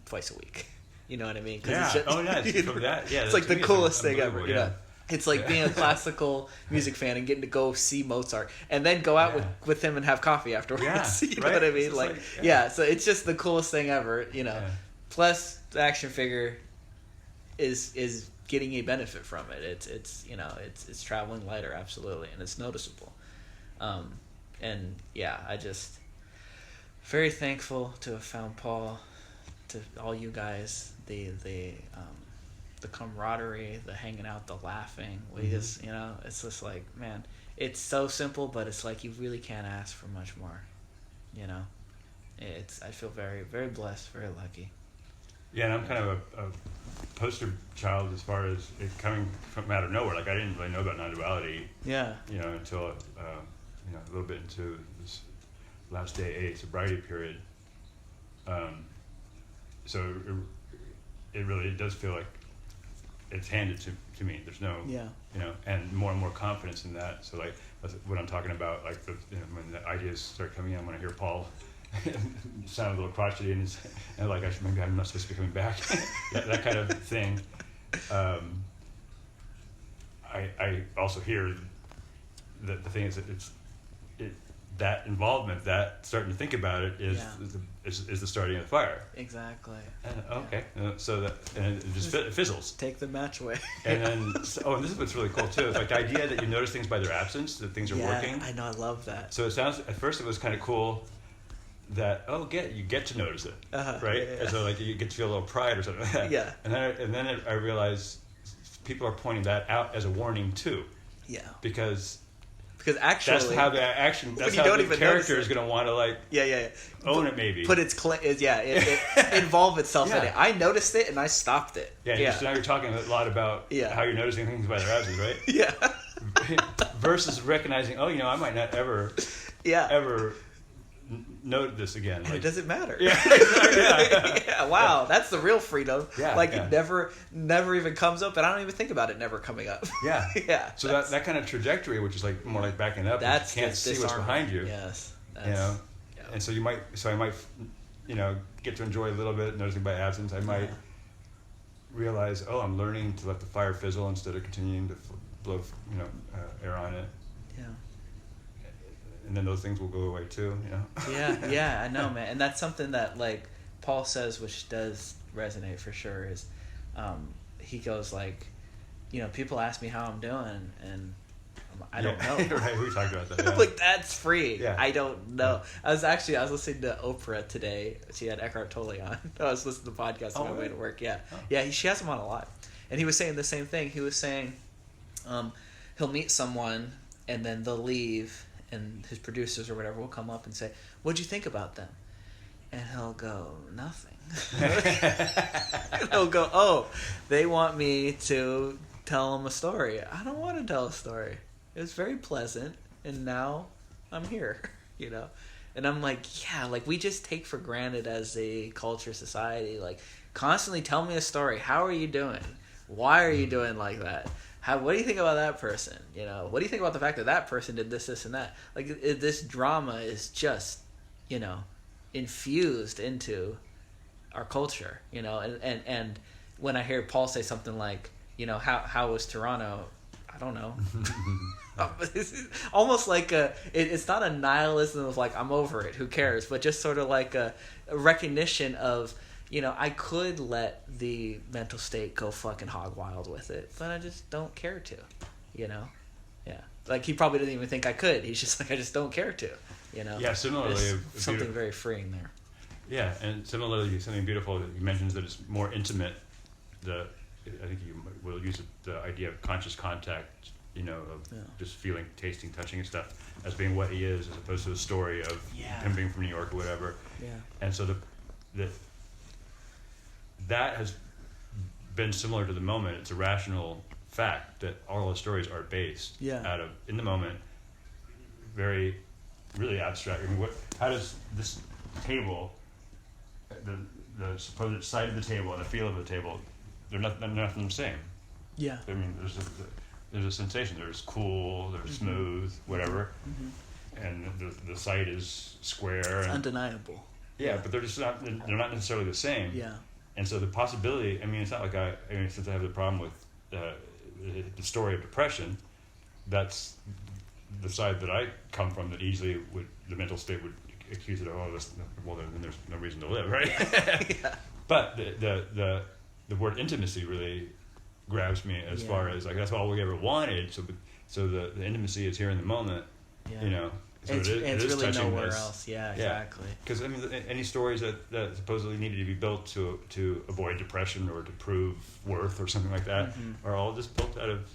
twice a week. You know what I mean? Yeah. It's like the coolest thing ever. Yeah. It's like being a classical music fan and getting to go see Mozart and then go out with him and have coffee afterwards. Yeah, you know what I mean? So it's just the coolest thing ever. Yeah. Plus, the action figure is getting a benefit from it. It's traveling lighter, absolutely, and it's noticeable. And yeah, I just very thankful to have found Paul, to all you guys, the camaraderie, the hanging out, the laughing. We just, it's just like, man, it's so simple, but it's like you really can't ask for much more. I feel very, very blessed, very lucky. Yeah, and I'm kind of a poster child as far as it coming from out of nowhere. Like I didn't really know about non-duality. Yeah. Until a little bit into this last day AA sobriety period. So it really does feel like it's handed to me. There's no, and more confidence in that. So like that's what I'm talking about, like when the ideas start coming in, when I hear Paul sound a little crotchety and like maybe I'm not supposed to be coming back, that kind of thing. I also hear that the thing is that that involvement, that starting to think about it is the starting of the fire. Exactly. Okay. So that, and it just fizzles. Take the match away. And then, and this is what's really cool too. It's like the idea that you notice things by their absence, that things are working. I know, I love that. So it sounds, at first it was kind of cool that, you get to notice it, right? And so like you get to feel a little pride or something like that. Yeah. And then I realized people are pointing that out as a warning too. Yeah. Because actually, that's how the action. That's how the character is going to want to own it, maybe. Put its it involve itself in it. I noticed it and I stopped it. Yeah. So now you're talking a lot lot about how you're noticing things by their absence, right? Yeah. Versus recognizing, I might not ever note this again. Like, it doesn't matter. Yeah. Yeah. Wow, that's the real freedom. Yeah. It never even comes up, and I don't even think about it never coming up. Yeah. Yeah. So that kind of trajectory, which is like more like backing up, that's you can't see what's behind you. Yes. And so I might, get to enjoy a little bit, noticing by absence. I might realize, I'm learning to let the fire fizzle instead of continuing to blow, air on it. Yeah. And then those things will go away too, Yeah, I know, man. And that's something that like Paul says, which does resonate for sure, is he goes like, people ask me how I'm doing, and I don't know. Right, we talked about that. Yeah. Like, that's free. Yeah. I don't know. I was listening to Oprah today. She had Eckhart Tolle on. I was listening to the podcast on my way to work. Yeah. Oh. Yeah, she has him on a lot. And he was saying the same thing. He was saying he'll meet someone and then they'll leave, and his producers or whatever will come up and say, "What'd you think about them?" And he'll go, "Nothing." He'll go, they want me to tell them a story. I don't want to tell a story. It was very pleasant, and now I'm here, And I'm like, we just take for granted as a culture, society, like, constantly tell me a story. How are you doing? Why are you doing like that? What do you think about that person? What do you think about the fact that that person did this, and that? Like, this drama is just, infused into our culture, and when I hear Paul say something like, how was Toronto? I don't know. It's almost like it's not a nihilism of like, I'm over it, who cares, but just sort of like a recognition of, I could let the mental state go fucking hog wild with it, but I just don't care to, Yeah. Like, he probably doesn't even think I could. He's just like, I just don't care to, Yeah, similarly. There's something very freeing there. Yeah, and similarly, something beautiful that you mentioned, that it's more intimate. I think you will use the idea of conscious contact, just feeling, tasting, touching and stuff, as being what he is, as opposed to a story of him being from New York or whatever. Yeah. And so that has been similar to the moment. It's a rational fact that all the stories are based out of, in the moment, very, really abstract. I mean, how does this table, the supposed side of the table and the feel of the table, they're nothing the same. Yeah. I mean, there's a sensation. There's cool, there's smooth, whatever, and the site is square. It's and undeniable. Yeah, but they're not necessarily the same. Yeah. And so the possibility, it's not like since I have the problem with the story of depression, that's the side that I come from, that easily the mental state would accuse it of, then there's no reason to live, right? Yeah. But the word intimacy really grabs me as far as, like, that's all we ever wanted. So the intimacy is here in the moment, So it's really nowhere this. else. Yeah, exactly. Because any stories that supposedly needed to be built to avoid depression or to prove worth or something like that are all just built out of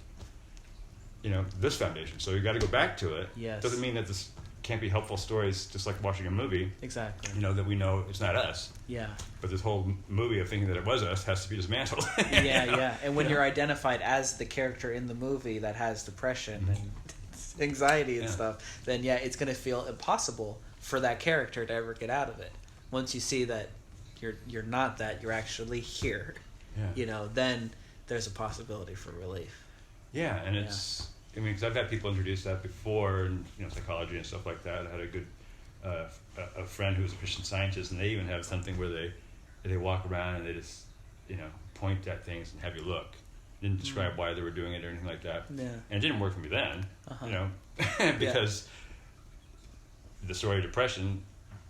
this foundation. So you got to go back to it. Yes. Doesn't mean that this can't be helpful stories, just like watching a movie. Exactly. That we know it's not us. Yeah. But this whole movie of thinking that it was us has to be dismantled. Yeah. And when you're identified as the character in the movie that has depression and anxiety and stuff, then it's going to feel impossible for that character to ever get out of it. Once you see that you're not that, you're actually here. Yeah. Then there's a possibility for relief. Yeah, and it's because I've had people introduce that before, and psychology and stuff like that. I had a good a friend who was a Christian Scientist, and they even have something where they walk around and they just point at things and have you look. didn't describe why they were doing it or anything like that. Yeah. And it didn't work for me then, because the story of depression,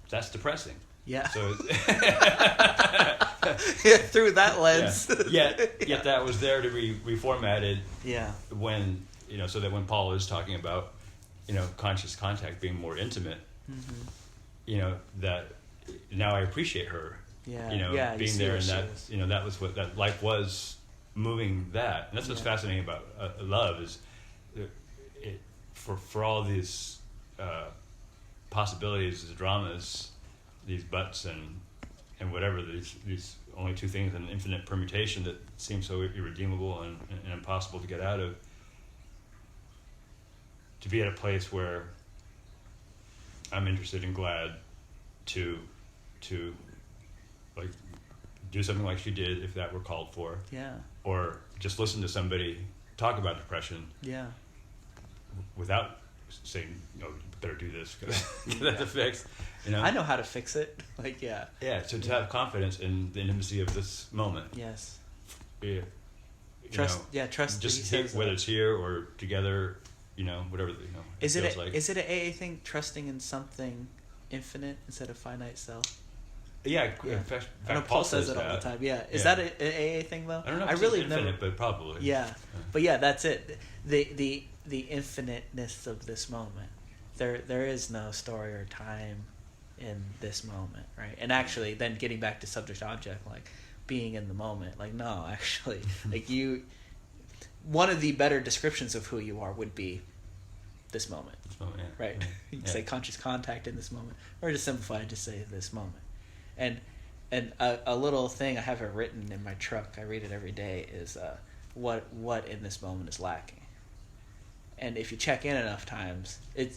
that's depressing. Yeah. So through that lens. Yet that was there to be reformatted. Yeah. When so that when Paul is talking about conscious contact being more intimate, that now I appreciate her. Yeah. Being there, and that that was what that life was moving that. And that's what's fascinating about love is for all these possibilities, these dramas, these buts and whatever, these only two things, an infinite permutation that seems so irredeemable and impossible to get out of, to be at a place where I'm interested and glad to like do something like she did if that were called for. Yeah. Or just listen to somebody talk about depression. Yeah. Without saying, you better do this because that's a fix. I know how to fix it. Yeah. So to have confidence in the intimacy of this moment. Yes. Trust. Trust. Just whether it's here or together. Whatever. Is it an AA thing? Trusting in something infinite instead of finite self. Yeah. In fact, Paul says it all the time. Yeah. Is that an AA thing though? I don't know. If it's infinite, but probably. Yeah. But yeah, that's it. The infiniteness of this moment. There is no story or time in this moment, right? And actually, then getting back to subject object, like being in the moment, like no, actually, like you. One of the better descriptions of who you are would be this moment. This moment, yeah. Right? You can say conscious contact in this moment, or to simplify it, just say this moment. And a little thing I have it written in my truck. I read it every day. Is what in this moment is lacking. And if you check in enough times, it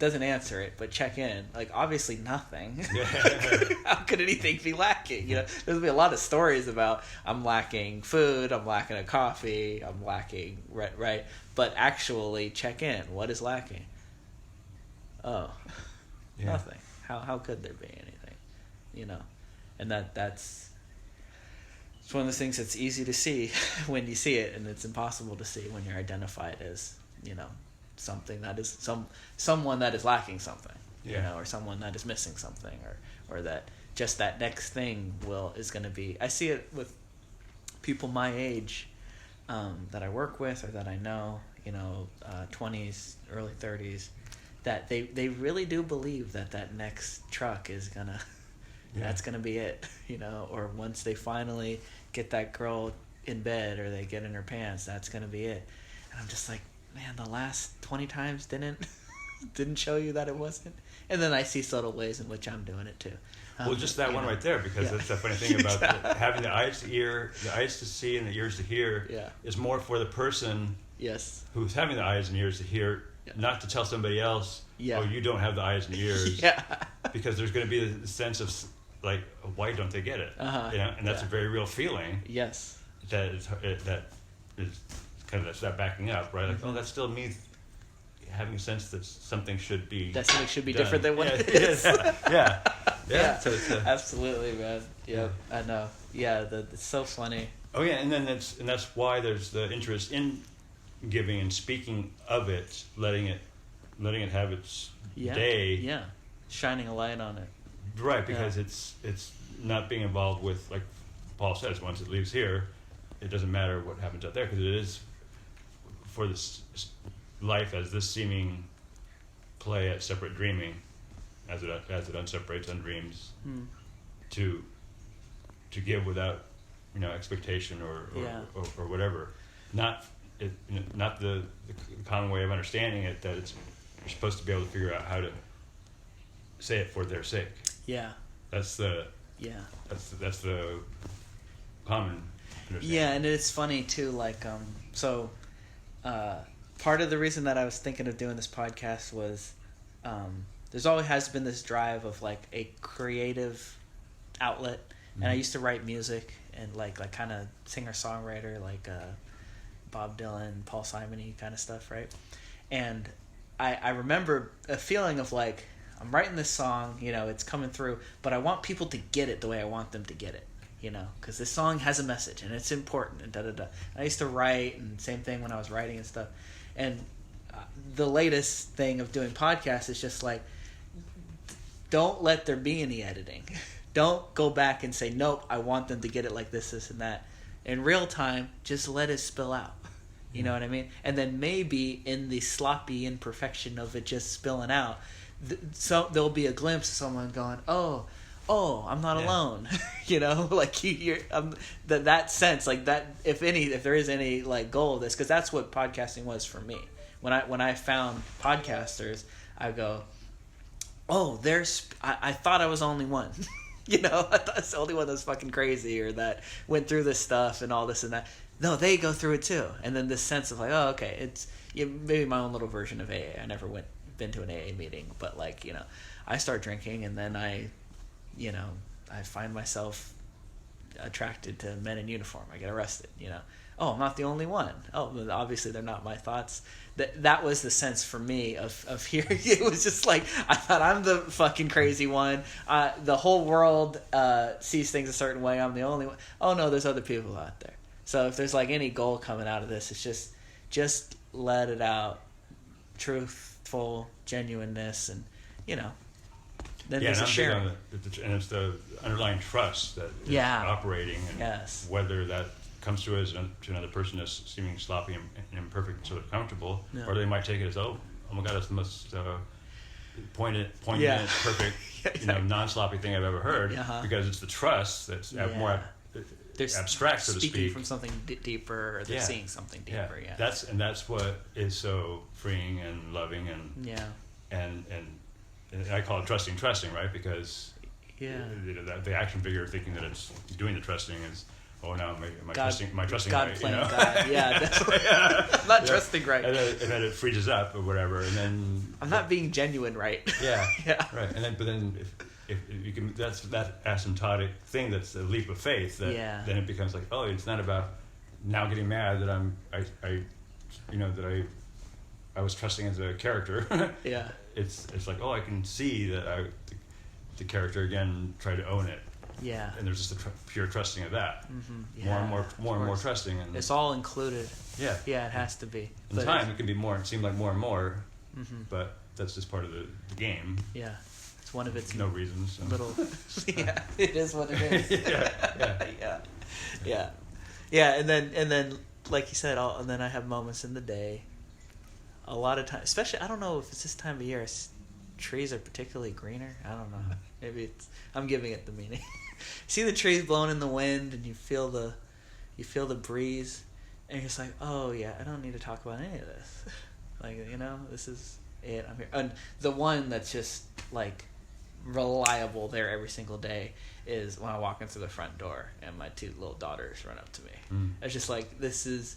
doesn't answer it, but check in. Like obviously nothing. How could anything be lacking? There'll be a lot of stories about I'm lacking food, I'm lacking a coffee, I'm lacking right. But actually check in. What is lacking? Oh, nothing. How could there be anything? And that's it's one of the things that's easy to see when you see it, and it's impossible to see when you're identified as something that is someone that is lacking something, or someone that is missing something, or that just that next thing is going to be. I see it with people my age that I work with or that I know, 20s, early 30s, that they really do believe that next truck is gonna that's gonna be it, or once they finally get that girl in bed or they get in her pants, that's gonna be it. And I'm just like, man, the last 20 times didn't show you that it wasn't. And then I see subtle ways in which I'm doing it too. Well, just that one right there, because that's the funny thing about having the eyes to see and the ears to hear is more for the person who's having the eyes and ears to hear, not to tell somebody else, oh, you don't have the eyes and ears. Because there's going to be the sense of, like, why don't they get it? And that's a very real feeling. Yes. That is kind of that backing up, right? Like, oh, that's still me having a sense that something should be done. Different than what it is. Yeah. So absolutely, man. Yep, I know. Yeah, it's so funny. Oh yeah, and that's why there's the interest in giving and speaking of it, letting it have its day. Yeah, shining a light on it. Right, because it's not being involved with, like Paul says, once it leaves here, it doesn't matter what happens out there, because it is for this life as this seeming play at separate dreaming, as it unseparates, undreams, to give without expectation or whatever. Not the common way of understanding it, that you're supposed to be able to figure out how to say it for their sake. Yeah. That's the common understanding. Yeah, and it's funny too. Like part of the reason that I was thinking of doing this podcast was there's always has been this drive of like a creative outlet, and I used to write music and like kind of singer-songwriter, like Bob Dylan, Paul Simon-y kind of stuff, right? And I remember a feeling of like, I'm writing this song, it's coming through, but I want people to get it the way I want them to get it. you know, because this song has a message and it's important and da-da-da. I used to write, and same thing when I was writing and stuff. And the latest thing of doing podcasts is just like, don't let there be any editing. Don't go back and say, nope, I want them to get it like this, this, and that. In real time, just let it spill out. You know what I mean? And then maybe in the sloppy imperfection of it just spilling out, so there'll be a glimpse of someone going, oh, I'm not alone. You know, like you're that sense, like that. If there is any like goal of this, because that's what podcasting was for me. When I found podcasters, I go, oh, I thought I was the only one. You know, I thought I was the only one that was fucking crazy or that went through this stuff and all this and that. No, they go through it too. And then this sense of like, oh, okay, it's maybe my own little version of AA. I never been to an AA meeting, but like, you know, I start drinking and then I find myself attracted to men in uniform. I get arrested, you know. Oh, I'm not the only one. Oh, obviously they're not my thoughts. That was the sense for me of hearing. It was just like, I thought I'm the fucking crazy one. The whole world sees things a certain way. I'm the only one. Oh no, there's other people out there. So if there's like any goal coming out of this, it's just let it out. Truthful genuineness, and you know. Then there's a sharing. And it's the underlying trust that is operating, and whether that comes to us to another person as seeming sloppy and imperfect and sort of comfortable, or they might take it as, oh my God, that's the most poignant, perfect, exactly. You know, non-sloppy thing I've ever heard, because it's the trust that's more abstract, so to speak. Speaking from something deeper, or they're seeing something deeper. Yeah. That's what is so freeing and loving and I call it trusting, right? Because the action figure thinking that it's doing the trusting is, oh, now am I trusting God right? Playing you know? God. Yeah, definitely. Not trusting right. And then it freezes up or whatever, and then I'm not being genuine right. Yeah. Right. And then if you can, that's that asymptotic thing that's a leap of faith. Then it becomes like, oh, it's not about now getting mad that I was trusting as a character. It's like, oh, I can see that the character again tried to own it. Yeah. And there's just pure trusting of that. Mm-hmm. Yeah, more and more trusting. And it's all included. Yeah. Yeah, it has to be. In time, it can be more. It seemed like more and more, but that's just part of the game. Yeah. It's one of its no reasons. So. Little. Yeah, it is what it is. Yeah. And then, like you said, and then I have moments in the day. A lot of times, especially, I don't know if it's this time of year, trees are particularly greener. I don't know. Maybe I'm giving it the meaning. See the trees blowing in the wind, and you feel the breeze, and you're just like, oh yeah, I don't need to talk about any of this. Like, you know, this is it. I'm here. And the one that's just like reliable there every single day is when I walk in through the front door and my two little daughters run up to me. It's just like, this is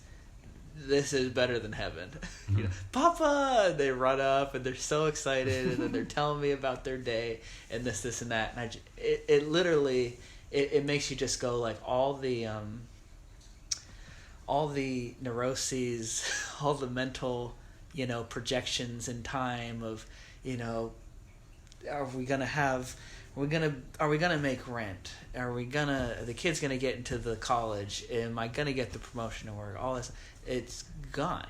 better than heaven. You know, Papa! They run up and they're so excited, and then they're telling me about their day and this and that, and it literally makes you just go like, all the neuroses, all the mental, you know, projections in time of, you know, are we gonna make rent? Are the kid's gonna get into the college? Am I gonna get the promotion at work? All this, it's gone.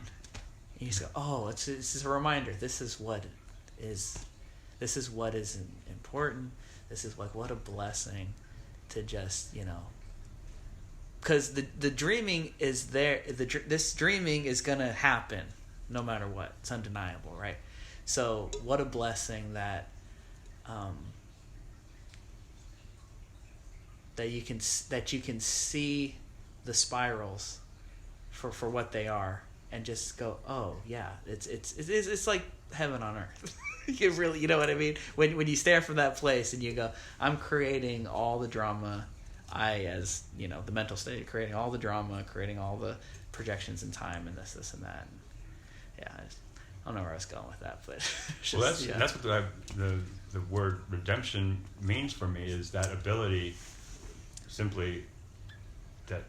You just go, oh, this is a reminder. This is what is important. This is like, what a blessing to just, you know, because the dreaming is there. This dreaming is gonna happen no matter what. It's undeniable, right? So what a blessing that you can see the spirals for what they are, and just go, oh yeah, it's like heaven on earth. You really, you know what I mean? When you stare from that place and you go, I'm creating all the drama. As you know, the mental state, creating all the drama, creating all the projections in time, and this and that. And yeah, I don't know where I was going with that, but just, that's what the word redemption means for me, is that ability, simply that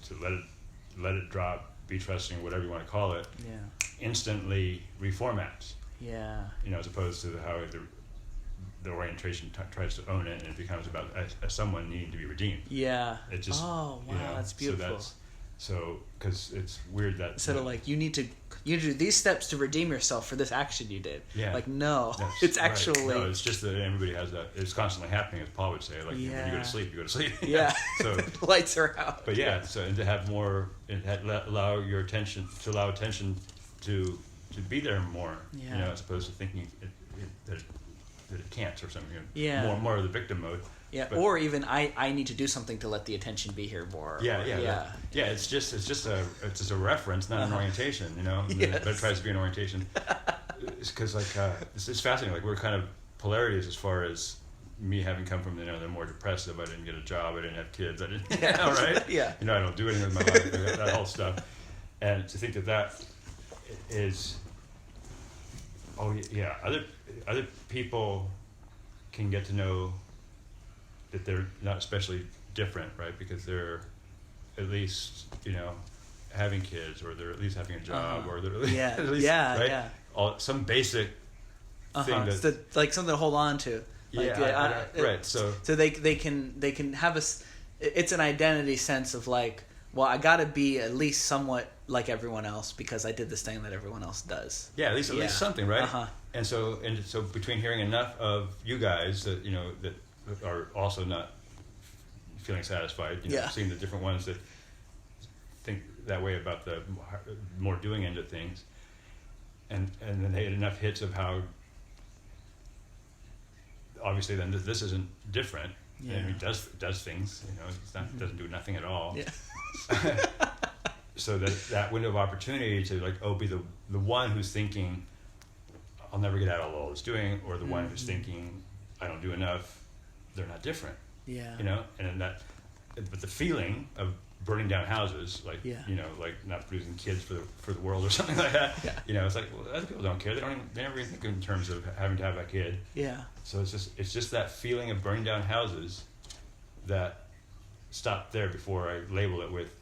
to let it drop, be trusting, whatever you want to call it, instantly reformats. Yeah. You know, as opposed to how the orientation tries to own it, and it becomes about someone needing to be redeemed. Yeah. It just, oh wow, that's beautiful. So because it's weird that instead of like you need to do these steps to redeem yourself for this action you did. Yeah. Like no, it's actually no. It's just that everybody has that. It's constantly happening, as Paul would say. Like when you go to sleep, you go to sleep. Yeah. So the lights are out. But yeah, so and to have more, and allow attention to be there more. Yeah. You know, as opposed to thinking that it can't or something. You know, Yeah. More of the victim mode. Yeah, but, or even I need to do something to let the attention be here more. Yeah. It's just a reference, not an orientation. You know, Yes. But it tries to be an orientation. It's because it's fascinating. Like we're kind of polarities as far as me having come from the more depressive. I didn't get a job. I didn't have kids. I didn't. Right? Yeah. I don't do anything with my life. That whole stuff. And to think that is, other people can get to know that they're not especially different, right? Because they're at least, having kids, or they're at least having a job, or they're at least, right? Some basic thing that's like something to hold on to. Like, right. So they can have it's an identity sense of like, well, I got to be at least somewhat like everyone else because I did this thing that everyone else does. Yeah, at least something, right? Uh-huh. And so between hearing enough of you guys that that are also not feeling satisfied, seeing the different ones that think that way about the more doing end of things, and then they had enough hits of how obviously then this isn't different. Yeah. And he does things, it's not, doesn't do nothing at all. Yeah. So that window of opportunity to be the one who's thinking I'll never get out of all this doing, or the one who's thinking I don't do enough, they're not different. Yeah. But the feeling of burning down houses, like not producing kids for the world or something like that. Yeah. It's like, well, other people don't care. They never even think in terms of having to have a kid. Yeah. So it's just that feeling of burning down houses that stopped there before I label it with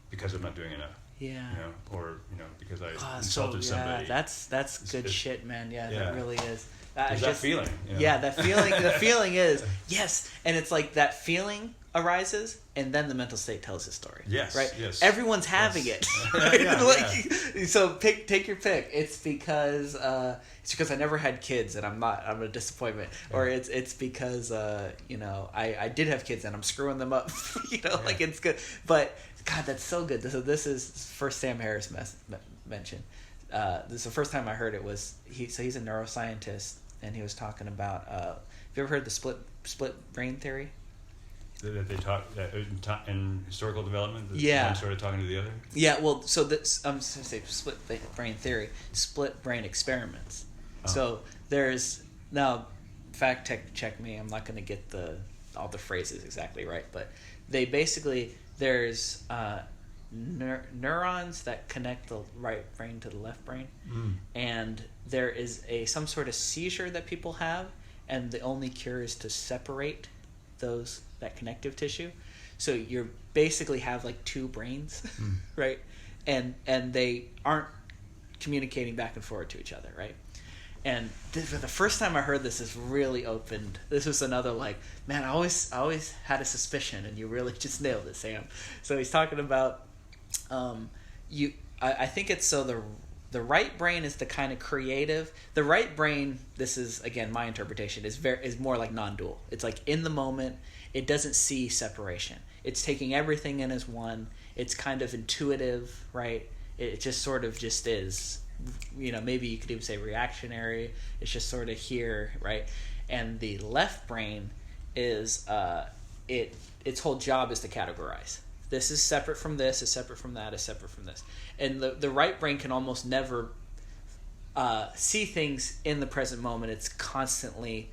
because I'm not doing enough. Yeah. Or because I insulted somebody. That's good shit, man. Yeah, that really is. There's that feeling. Yeah, that feeling. The feeling is yes, and it's like that feeling arises, and then the mental state tells the story. Yes. Right. Yes. Everyone's having it. So take your pick. It's because I never had kids and I'm a disappointment, or it's because I did have kids and I'm screwing them up. Like it's good, but God, that's so good. So this is first Sam Harris mentioned. This is the first time I heard it was he's a neuroscientist, and he was talking about. Have you ever heard the split brain theory? That they talk in historical development. One sort of talking to the other. Yeah, well, so this I'm just gonna say split brain theory, split brain experiments. Oh. So there's now, fact check me. I'm not gonna get all the phrases exactly right, but they basically there's neurons that connect the right brain to the left brain, and there is some sort of seizure that people have, and the only cure is to separate that connective tissue. So you basically have like two brains, right? And they aren't communicating back and forth to each other, right? And the first time I heard this really opened. This was another like, man, I always had a suspicion, and you really just nailed it, Sam. So he's talking about I think it's so the right brain is the kind of creative. The right brain, this is again my interpretation, is more like non-dual. It's like in the moment. It doesn't see separation. It's taking everything in as one. It's kind of intuitive, right? It just sort of just is. Maybe you could even say reactionary. It's just sort of here, right? And the left brain is its whole job is to categorize. This is separate from this, is separate from that, is separate from this. And the right brain can almost never see things in the present moment. It's constantly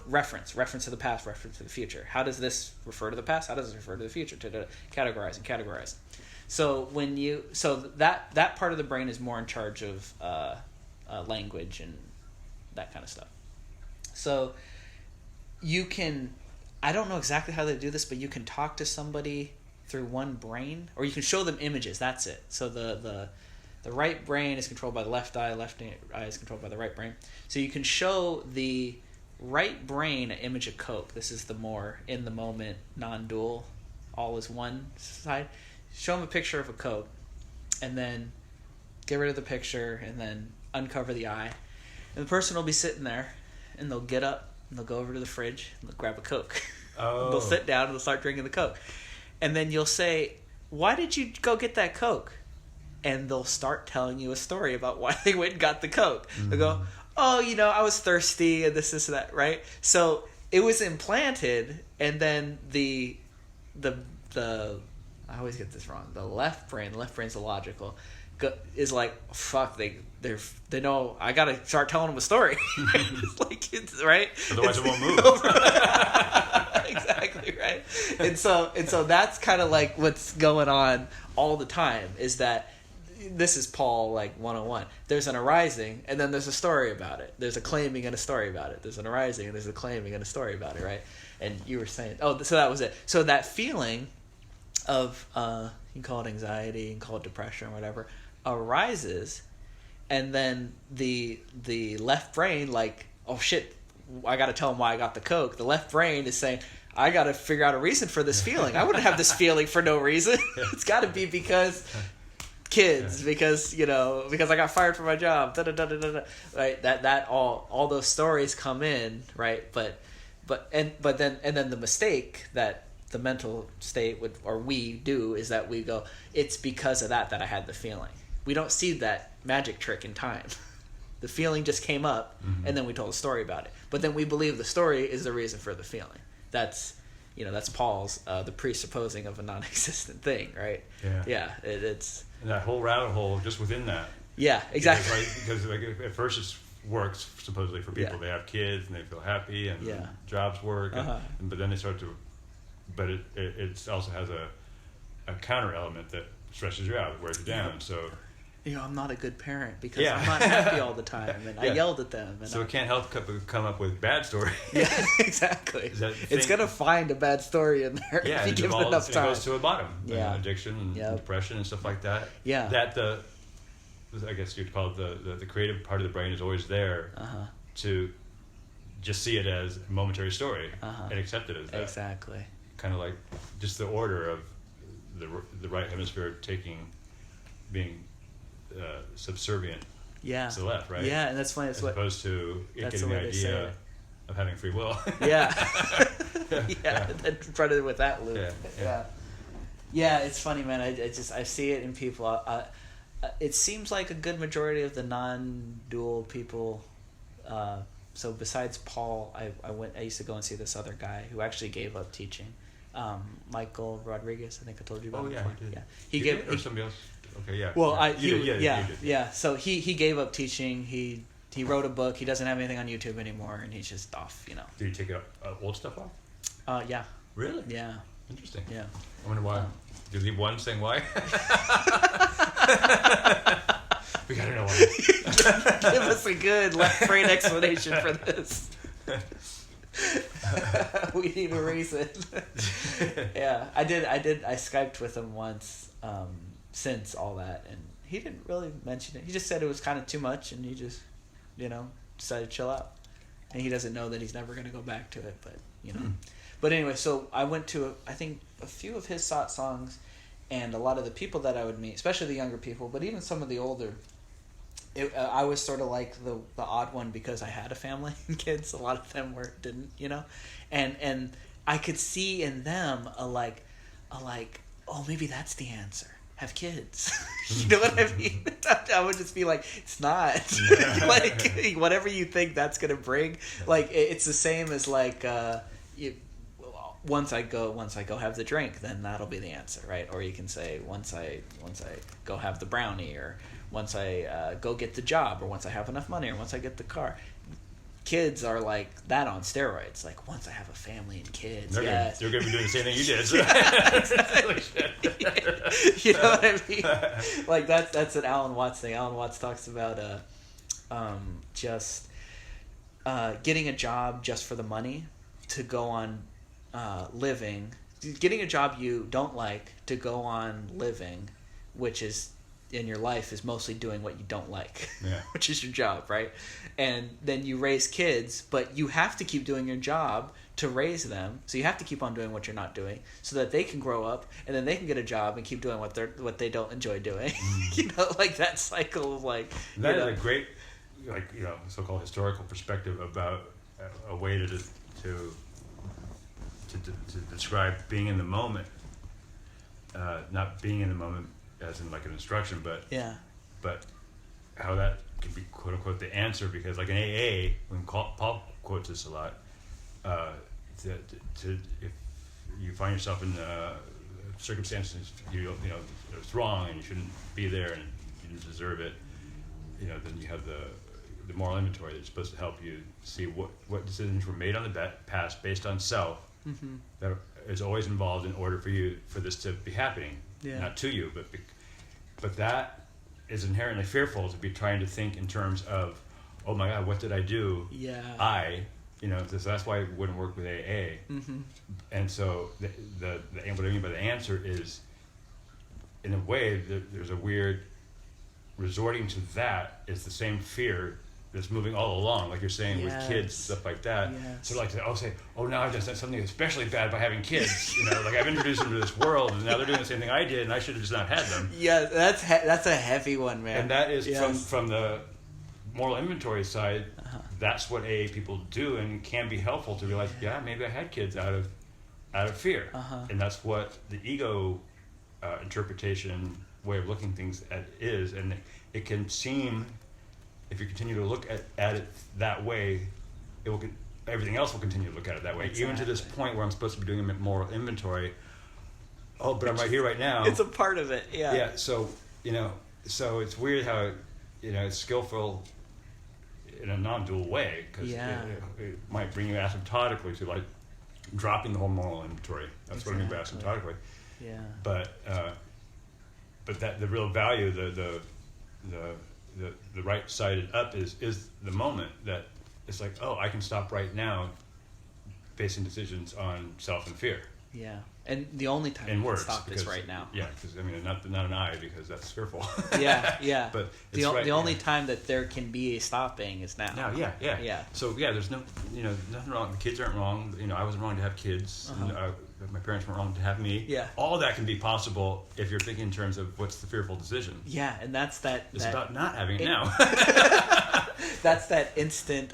reference to the past, reference to the future. How does this refer to the past? How does it refer to the future? To categorize. So that part of the brain is more in charge of language and that kind of stuff. So you can, I don't know exactly how they do this, but you can talk to somebody through one brain, or you can show them images. That's it. So the right brain is controlled by the left eye is controlled by the right brain. So you can show the right brain an image of Coke. This is the more in the moment, non-dual, all is one side. Show them a picture of a Coke, and then get rid of the picture, and then uncover the eye. And the person will be sitting there, and they'll get up, and they'll go over to the fridge, and they'll grab a Coke. Oh. They'll sit down, and they'll start drinking the Coke. And then you'll say, why did you go get that Coke? And they'll start telling you a story about why they went and got the Coke. Mm-hmm. They'll go, oh, I was thirsty, and this, and that, right? So it was implanted, and then the I always get this wrong. The left brain's illogical, is like, fuck, they know I gotta start telling them a story. Like, it's right. Otherwise, it won't move. Exactly right. And so that's kind of like what's going on all the time. Is that this is Paul like 101. There's an arising, and then there's a story about it. There's a claiming and a story about it. There's an arising, and there's a claiming and a story about it, right? And you were saying, so that was it. So that feeling of you can call it anxiety, you can call it depression or whatever, arises, and then the left brain, like, oh shit, I got to tell him why I got the Coke. The left brain is saying, I got to figure out a reason for this feeling. I wouldn't have this feeling for no reason. It's got to be because kids, because because I got fired from my job. Da, da, da, da, da. Right? That all those stories come in, right? But then the mistake that the mental state would, or we do, is that we go, it's because of that I had the feeling. We don't see that magic trick in time. The feeling just came up, mm-hmm. and then we told a story about it. But then we believe the story is the reason for the feeling. That's Paul's the presupposing of a non-existent thing, right? Yeah. It's and that whole rabbit hole just within that. Yeah, exactly. Because at first it works supposedly for people. Yeah. They have kids and they feel happy, and jobs work, but then they start to. But it also has a counter element that stresses you out, wears you down. So. I'm not a good parent because I'm not happy all the time, and I yelled at them. And so it can't help come up with bad story. Yeah, exactly. It's going to find a bad story in there if you give it enough time. It goes to a bottom. Addiction and depression and stuff like that. Yeah. That I guess you'd call it the creative part of the brain is always there to just see it as a momentary story and accept it as that. Exactly. Kind of like just the order of the right hemisphere being subservient to the left, right? Yeah, and that's funny. As opposed to getting the idea of having free will. Yeah. Then run it with that loop. Yeah, it's funny, man. I see it in people. It seems like a good majority of the non-dual people. So besides Paul, I used to go and see this other guy who actually gave up teaching. Michael Rodriguez, I think I told you about him before. He did. He gave or somebody else. Okay, yeah. Well, you did. So he gave up teaching. He wrote a book. He doesn't have anything on YouTube anymore, and he's just off. Did he take old stuff off? Yeah. Really? Yeah. Interesting. Yeah. I wonder why. Did he leave one saying why? We gotta know why. Give us a good left brain explanation for this. We need a reason. Yeah, I Skyped with him once since all that, and he didn't really mention it. He just said it was kind of too much, and he just decided to chill out, and he doesn't know that he's never going to go back to it, but But anyway, so I went to I think a few of his songs, and a lot of the people that I would meet, especially the younger people, but even some of the older. I was sort of like the odd one because I had a family and kids. A lot of them didn't, and I could see in them a like, oh, maybe that's the answer. Have kids. You know what I mean? I would just be like, it's not. Like, whatever you think that's gonna bring, like, it's the same as like, once I go have the drink, then that'll be the answer, right? Or you can say once I go have the brownie, or once I go get the job, or once I have enough money, or once I get the car. Kids are like that on steroids. Like, once I have a family and kids, they're going to be doing the same thing you did. So. You know what I mean? Like, that's an Alan Watts thing. Alan Watts talks about just getting a job just for the money to go on living. Getting a job you don't like to go on living, which is in your life is mostly doing what you don't like, yeah. which is your job, right? And then you raise kids, but you have to keep doing your job to raise them. So you have to keep on doing what you're not doing, so that they can grow up and then they can get a job and keep doing what they don't enjoy doing. You know, like that cycle of like. That is a great, like, you know, so-called historical perspective about a way to describe being in the moment. Not being in the moment as in like an instruction, but how that can be quote unquote the answer, because like in AA, when Paul quotes this a lot, if you find yourself in circumstances you know it's wrong and you shouldn't be there and you didn't deserve it, you know, then you have the moral inventory that's supposed to help you see what decisions were made on the past based on self. Mm-hmm. That is always involved in order for this to be happening, not to you, but that is inherently fearful, to be trying to think in terms of, oh my God, what did I do? Yeah. You know, that's why it wouldn't work with AA. Mm-hmm. And so what I mean by the answer is, in a way, there's a weird resorting to that is the same fear that's moving all along, like you're saying, with kids, stuff like that. So like now I've just done something especially bad by having kids. You know, like I've introduced them to this world, and now they're doing the same thing I did, and I should have just not had them. Yeah, that's a heavy one, man. And that is from the moral inventory side. That's what AA people do, and it can be helpful to realize, maybe I had kids out of fear, and that's what the ego interpretation way of looking things at is, and it can seem. If you continue to look at it that way, everything else will continue to look at it that way. Exactly. Even to this point where I'm supposed to be doing a moral inventory. Oh, but I'm right here, right now. It's a part of it, yeah. Yeah, so, you know, it's weird how, you know, it's skillful in a non-dual way, because it might bring you asymptotically to, like, dropping the whole moral inventory. That's what I mean by asymptotically. Yeah. But that the real value, the right-sided up is the moment that it's like, oh, I can stop right now facing decisions on self and fear. Yeah, and the only time you can stop is right now. Yeah, because I mean, not an I, because that's fearful. Yeah. But the only time that there can be a stopping is now. Now, yeah. So there's no, you know, nothing wrong. The kids aren't wrong. You know, I wasn't wrong to have kids. And, my parents weren't wrong to have me. Yeah. All that can be possible if you're thinking in terms of what's the fearful decision. Yeah, and that's that. It's about not having it now. That's that instant.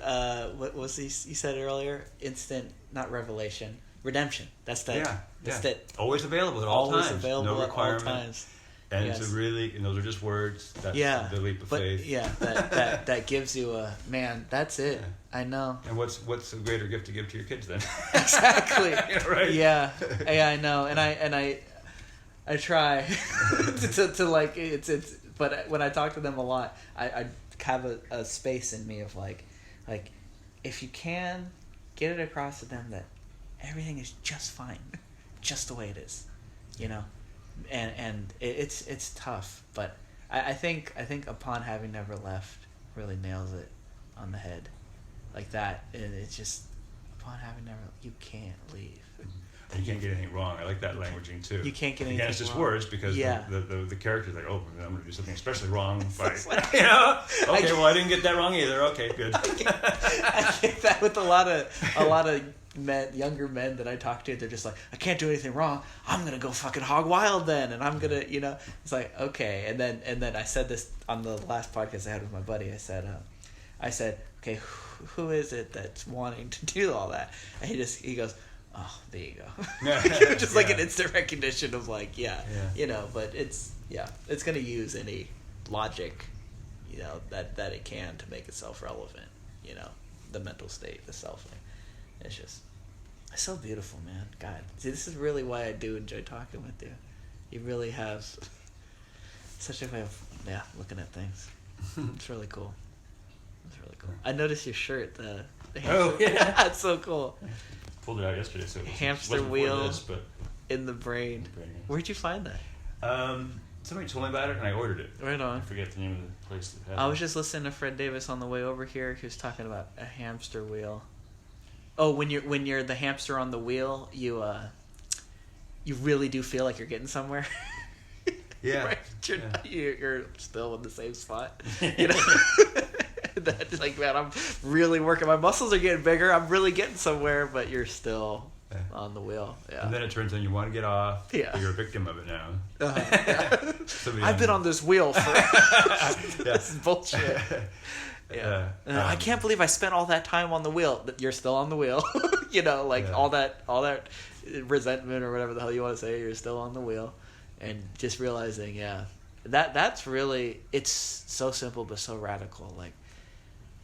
What was you said earlier? Instant, not revelation, redemption. That's that. Yeah. That's that. Always available at all times. Always available no at all times. And it's a really, and those are just words. That's the leap of faith. Yeah, that gives you a, man, that's it. Yeah. I know. And what's a greater gift to give to your kids then? Exactly. Right. Yeah, I know. And I try to like it's. But when I talk to them a lot, I have a space in me of like if you can get it across to them that everything is just fine, just the way it is, you know. And it's tough, but I think Upon Having Never Left really nails it on the head, like that. It's just, upon having never, you can't leave. And you can't get anything wrong. I like that languaging too. You can't get anything wrong. Again, it's just words, because the character's like, oh, I'm going to do something especially wrong. But, like, you know, okay, well, I didn't get that wrong either. Okay, good. I get that with a lot of men, younger men that I talk to. They're just like, I can't do anything wrong. I'm gonna go fucking hog wild then, and I'm gonna, you know. It's like, okay, and then I said this on the last podcast I had with my buddy. I said, okay, who is it that's wanting to do all that? And he goes, oh, there you go. Just like an instant recognition of like, you know. But it's gonna use any logic, you know, that it can to make itself relevant. You know, the mental state, the self thing. It's so beautiful, man. God, see, this is really why I do enjoy talking with you. You really have such a way of looking at things. It's really cool. I noticed your shirt. The hamster, it's so cool. Pulled it out yesterday, so it hamster wheel in the brain. Where'd you find that? Somebody told me about it, and I ordered it. Right on. I forget the name of the place that had it. I was just listening to Fred Davis on the way over here. He was talking about a hamster wheel. Oh, when you're the hamster on the wheel, you really do feel like you're getting somewhere. Yeah. Right? You're still in the same spot. You know? That's like, man, I'm really working. My muscles are getting bigger. I'm really getting somewhere, but you're still on the wheel. Yeah. And then it turns out you want to get off. Yeah. But you're a victim of it now. I've been on this wheel for this is bullshit. Yeah. I can't believe I spent all that time on the wheel. You're still on the wheel. You know, like all that resentment or whatever the hell you want to say, you're still on the wheel. And just realizing, that's really, it's so simple but so radical. Like,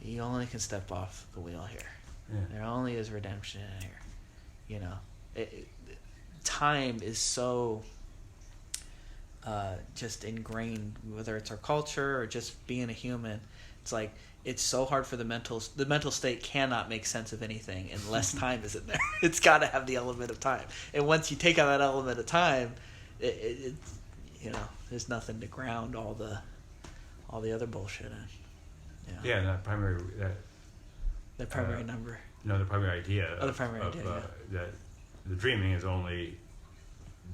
you only can step off the wheel here. Yeah. There only is redemption here. You know, time is so just ingrained, whether it's our culture or just being a human. It's like, it's so hard for the mental state cannot make sense of anything unless time is in there. It's got to have the element of time. And once you take out that element of time, it you know, there's nothing to ground all the other bullshit in. Yeah, that primary number. No, the primary idea. The primary idea. That the dreaming is only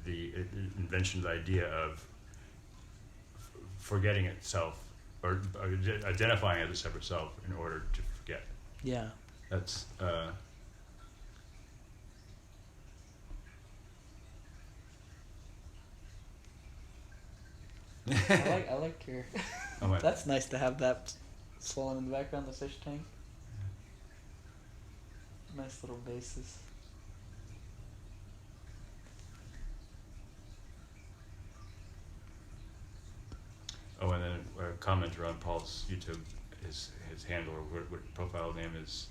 the invention, the idea of forgetting itself or identifying as a separate self in order to forget. Yeah. That's. I like your. That's nice to have that swollen in the background, the fish tank. Nice little bases. Oh, and then a commenter on Paul's YouTube, his handle or what profile name is,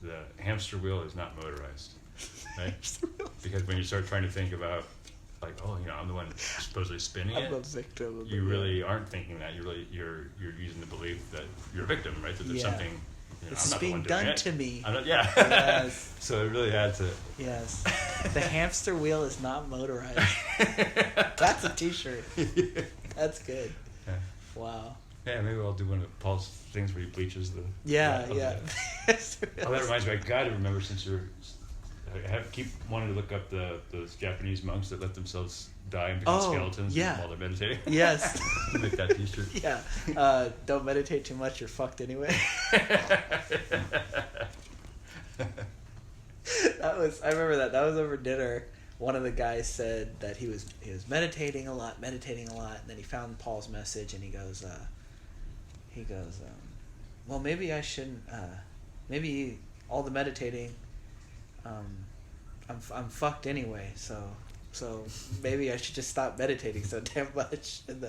the hamster wheel is not motorized, right? Because when you start trying to think about, like, oh, you know, I'm the one supposedly spinning it. I'm a victim of you really aren't thinking that. You're using the belief that you're a victim, right? That there's something. You know, it's being done to me. I'm not, yeah. Yes. So it really adds to. Yes. The hamster wheel is not motorized. That's a T-shirt. That's good. Yeah. Wow. Yeah, maybe I'll do one of Paul's things where he bleaches the. Yeah. Oh, that reminds me. I got to remember since I keep wanting to look up those Japanese monks that let themselves die and become skeletons while they're meditating. Yes. Make that T-shirt. Yeah. Don't meditate too much. You're fucked anyway. I remember that. That was over dinner. One of the guys said that he was meditating a lot, and then he found Paul's message, and he goes, well, maybe I shouldn't. Maybe all the meditating. I'm fucked anyway, so maybe I should just stop meditating so damn much. And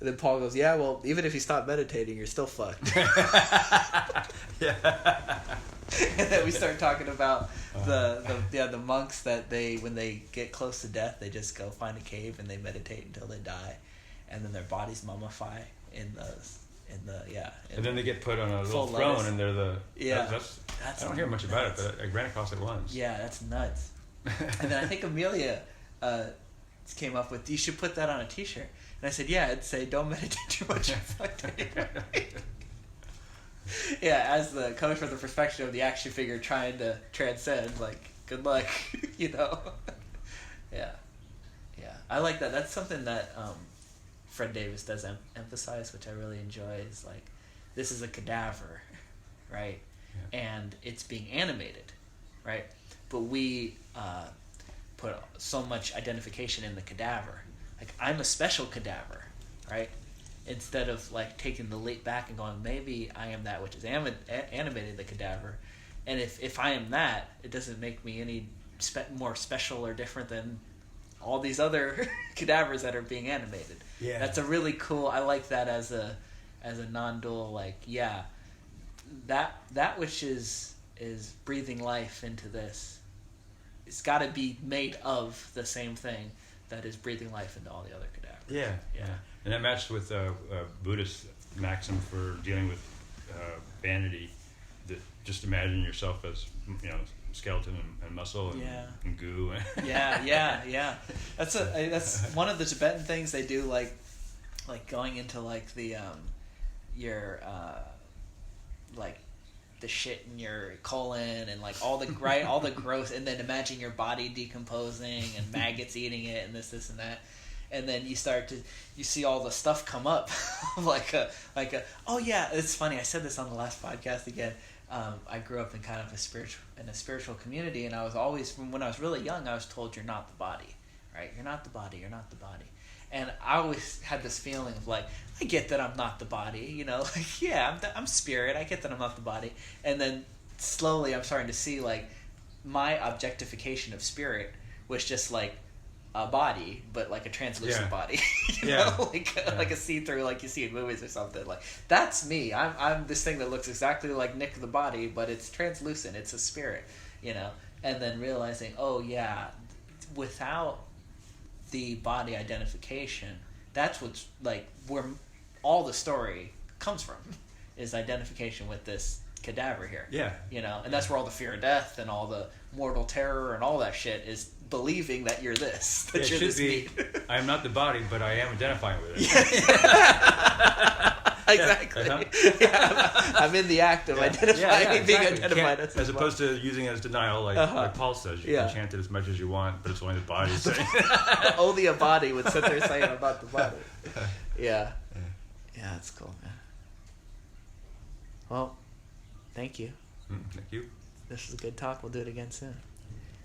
then Paul goes, yeah, well, even if you stop meditating, you're still fucked. Yeah. And then we start talking about the monks that when they get close to death, they just go find a cave and they meditate until they die, and then their bodies mummify in the and then they get put on a little throne, and they're the that's I don't hear much about it, but I ran across it once. Yeah, that's nuts. And then I think Amelia came up with, you should put that on a T-shirt. And I said, yeah, I'd say don't meditate too much. Yeah, as the coming from the perspective of the action figure trying to transcend, like, good luck, you know. Yeah. I like that. That's something that Fred Davis does emphasize, which I really enjoy. Is like, this is a cadaver, right? Yeah. And it's being animated, right? But we put so much identification in the cadaver. Like, I'm a special cadaver, right? Instead of like taking the leap back and going, maybe I am that which is animating the cadaver, and if I am that, it doesn't make me any more special or different than all these other cadavers that are being animated. Yeah, that's a really cool. I like that as a non-dual. Like, yeah, that which is breathing life into this, it's got to be made of the same thing that is breathing life into all the other cadavers. Yeah. And that matched with Buddhist maxim for dealing with vanity. That just imagine yourself as, you know, skeleton and muscle and goo. Yeah. That's one of the Tibetan things they do, like going into like the your like the shit in your colon and like all the all the growth, and then imagine your body decomposing and maggots eating it and this and that. and then you see all the stuff come up, like a oh yeah, it's funny. I said this on the last podcast again. I grew up in kind of a spiritual community, and I was always, from when I was really young, I was told you're not the body, right? You're not the body. You're not the body. And I always had this feeling of like, I get that I'm not the body, like, yeah, I'm spirit. I get that I'm not the body. And then slowly I'm starting to see like my objectification of spirit was just like a body, but like a translucent body, like a see-through, like you see in movies or something. Like, that's me. I'm this thing that looks exactly like Nick the body, but it's translucent. It's a spirit, And then realizing, oh yeah, without the body identification, that's what's like where all the story comes from, is identification with this cadaver here. And that's where all the fear of death and all the mortal terror and all that shit is, believing that you're this. That you're this meat. I am not the body, but I am identifying with it. Exactly. I'm in the act of identifying, being identified as opposed to using it as denial, like Paul says. You can chant it as much as you want, but it's only the body saying. Only a body would sit there saying I'm not the body. Yeah, that's cool, man. Well, thank you. Thank you. This is a good talk. We'll do it again soon.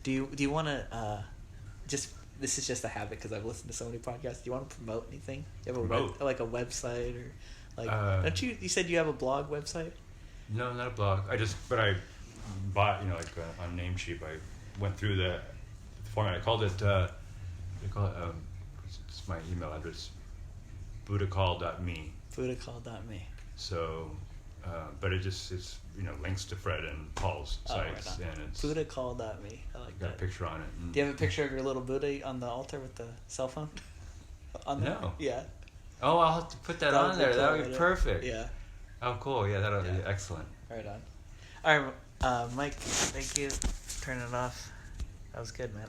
Do you want to this is just a habit because I've listened to so many podcasts. Do you want to promote anything? Do you have a website, or like don't you said you have a blog website? No, not a blog. But I bought, on Namecheap, I went through the format. I called it it's my email address, buddhacall.me. Buddhacall.me. So but it's links to Fred and Paul's sites, and it's buddhacall.me. I like got that. a picture on it. Do you have a picture of your little Buddha on the altar with the cell phone? No. Yeah. Oh, I'll have to put that on there. That would be perfect. Yeah. Oh, cool. Yeah, that'll be excellent. Right on. All right, Mike. Thank you. Turn it off. That was good, man.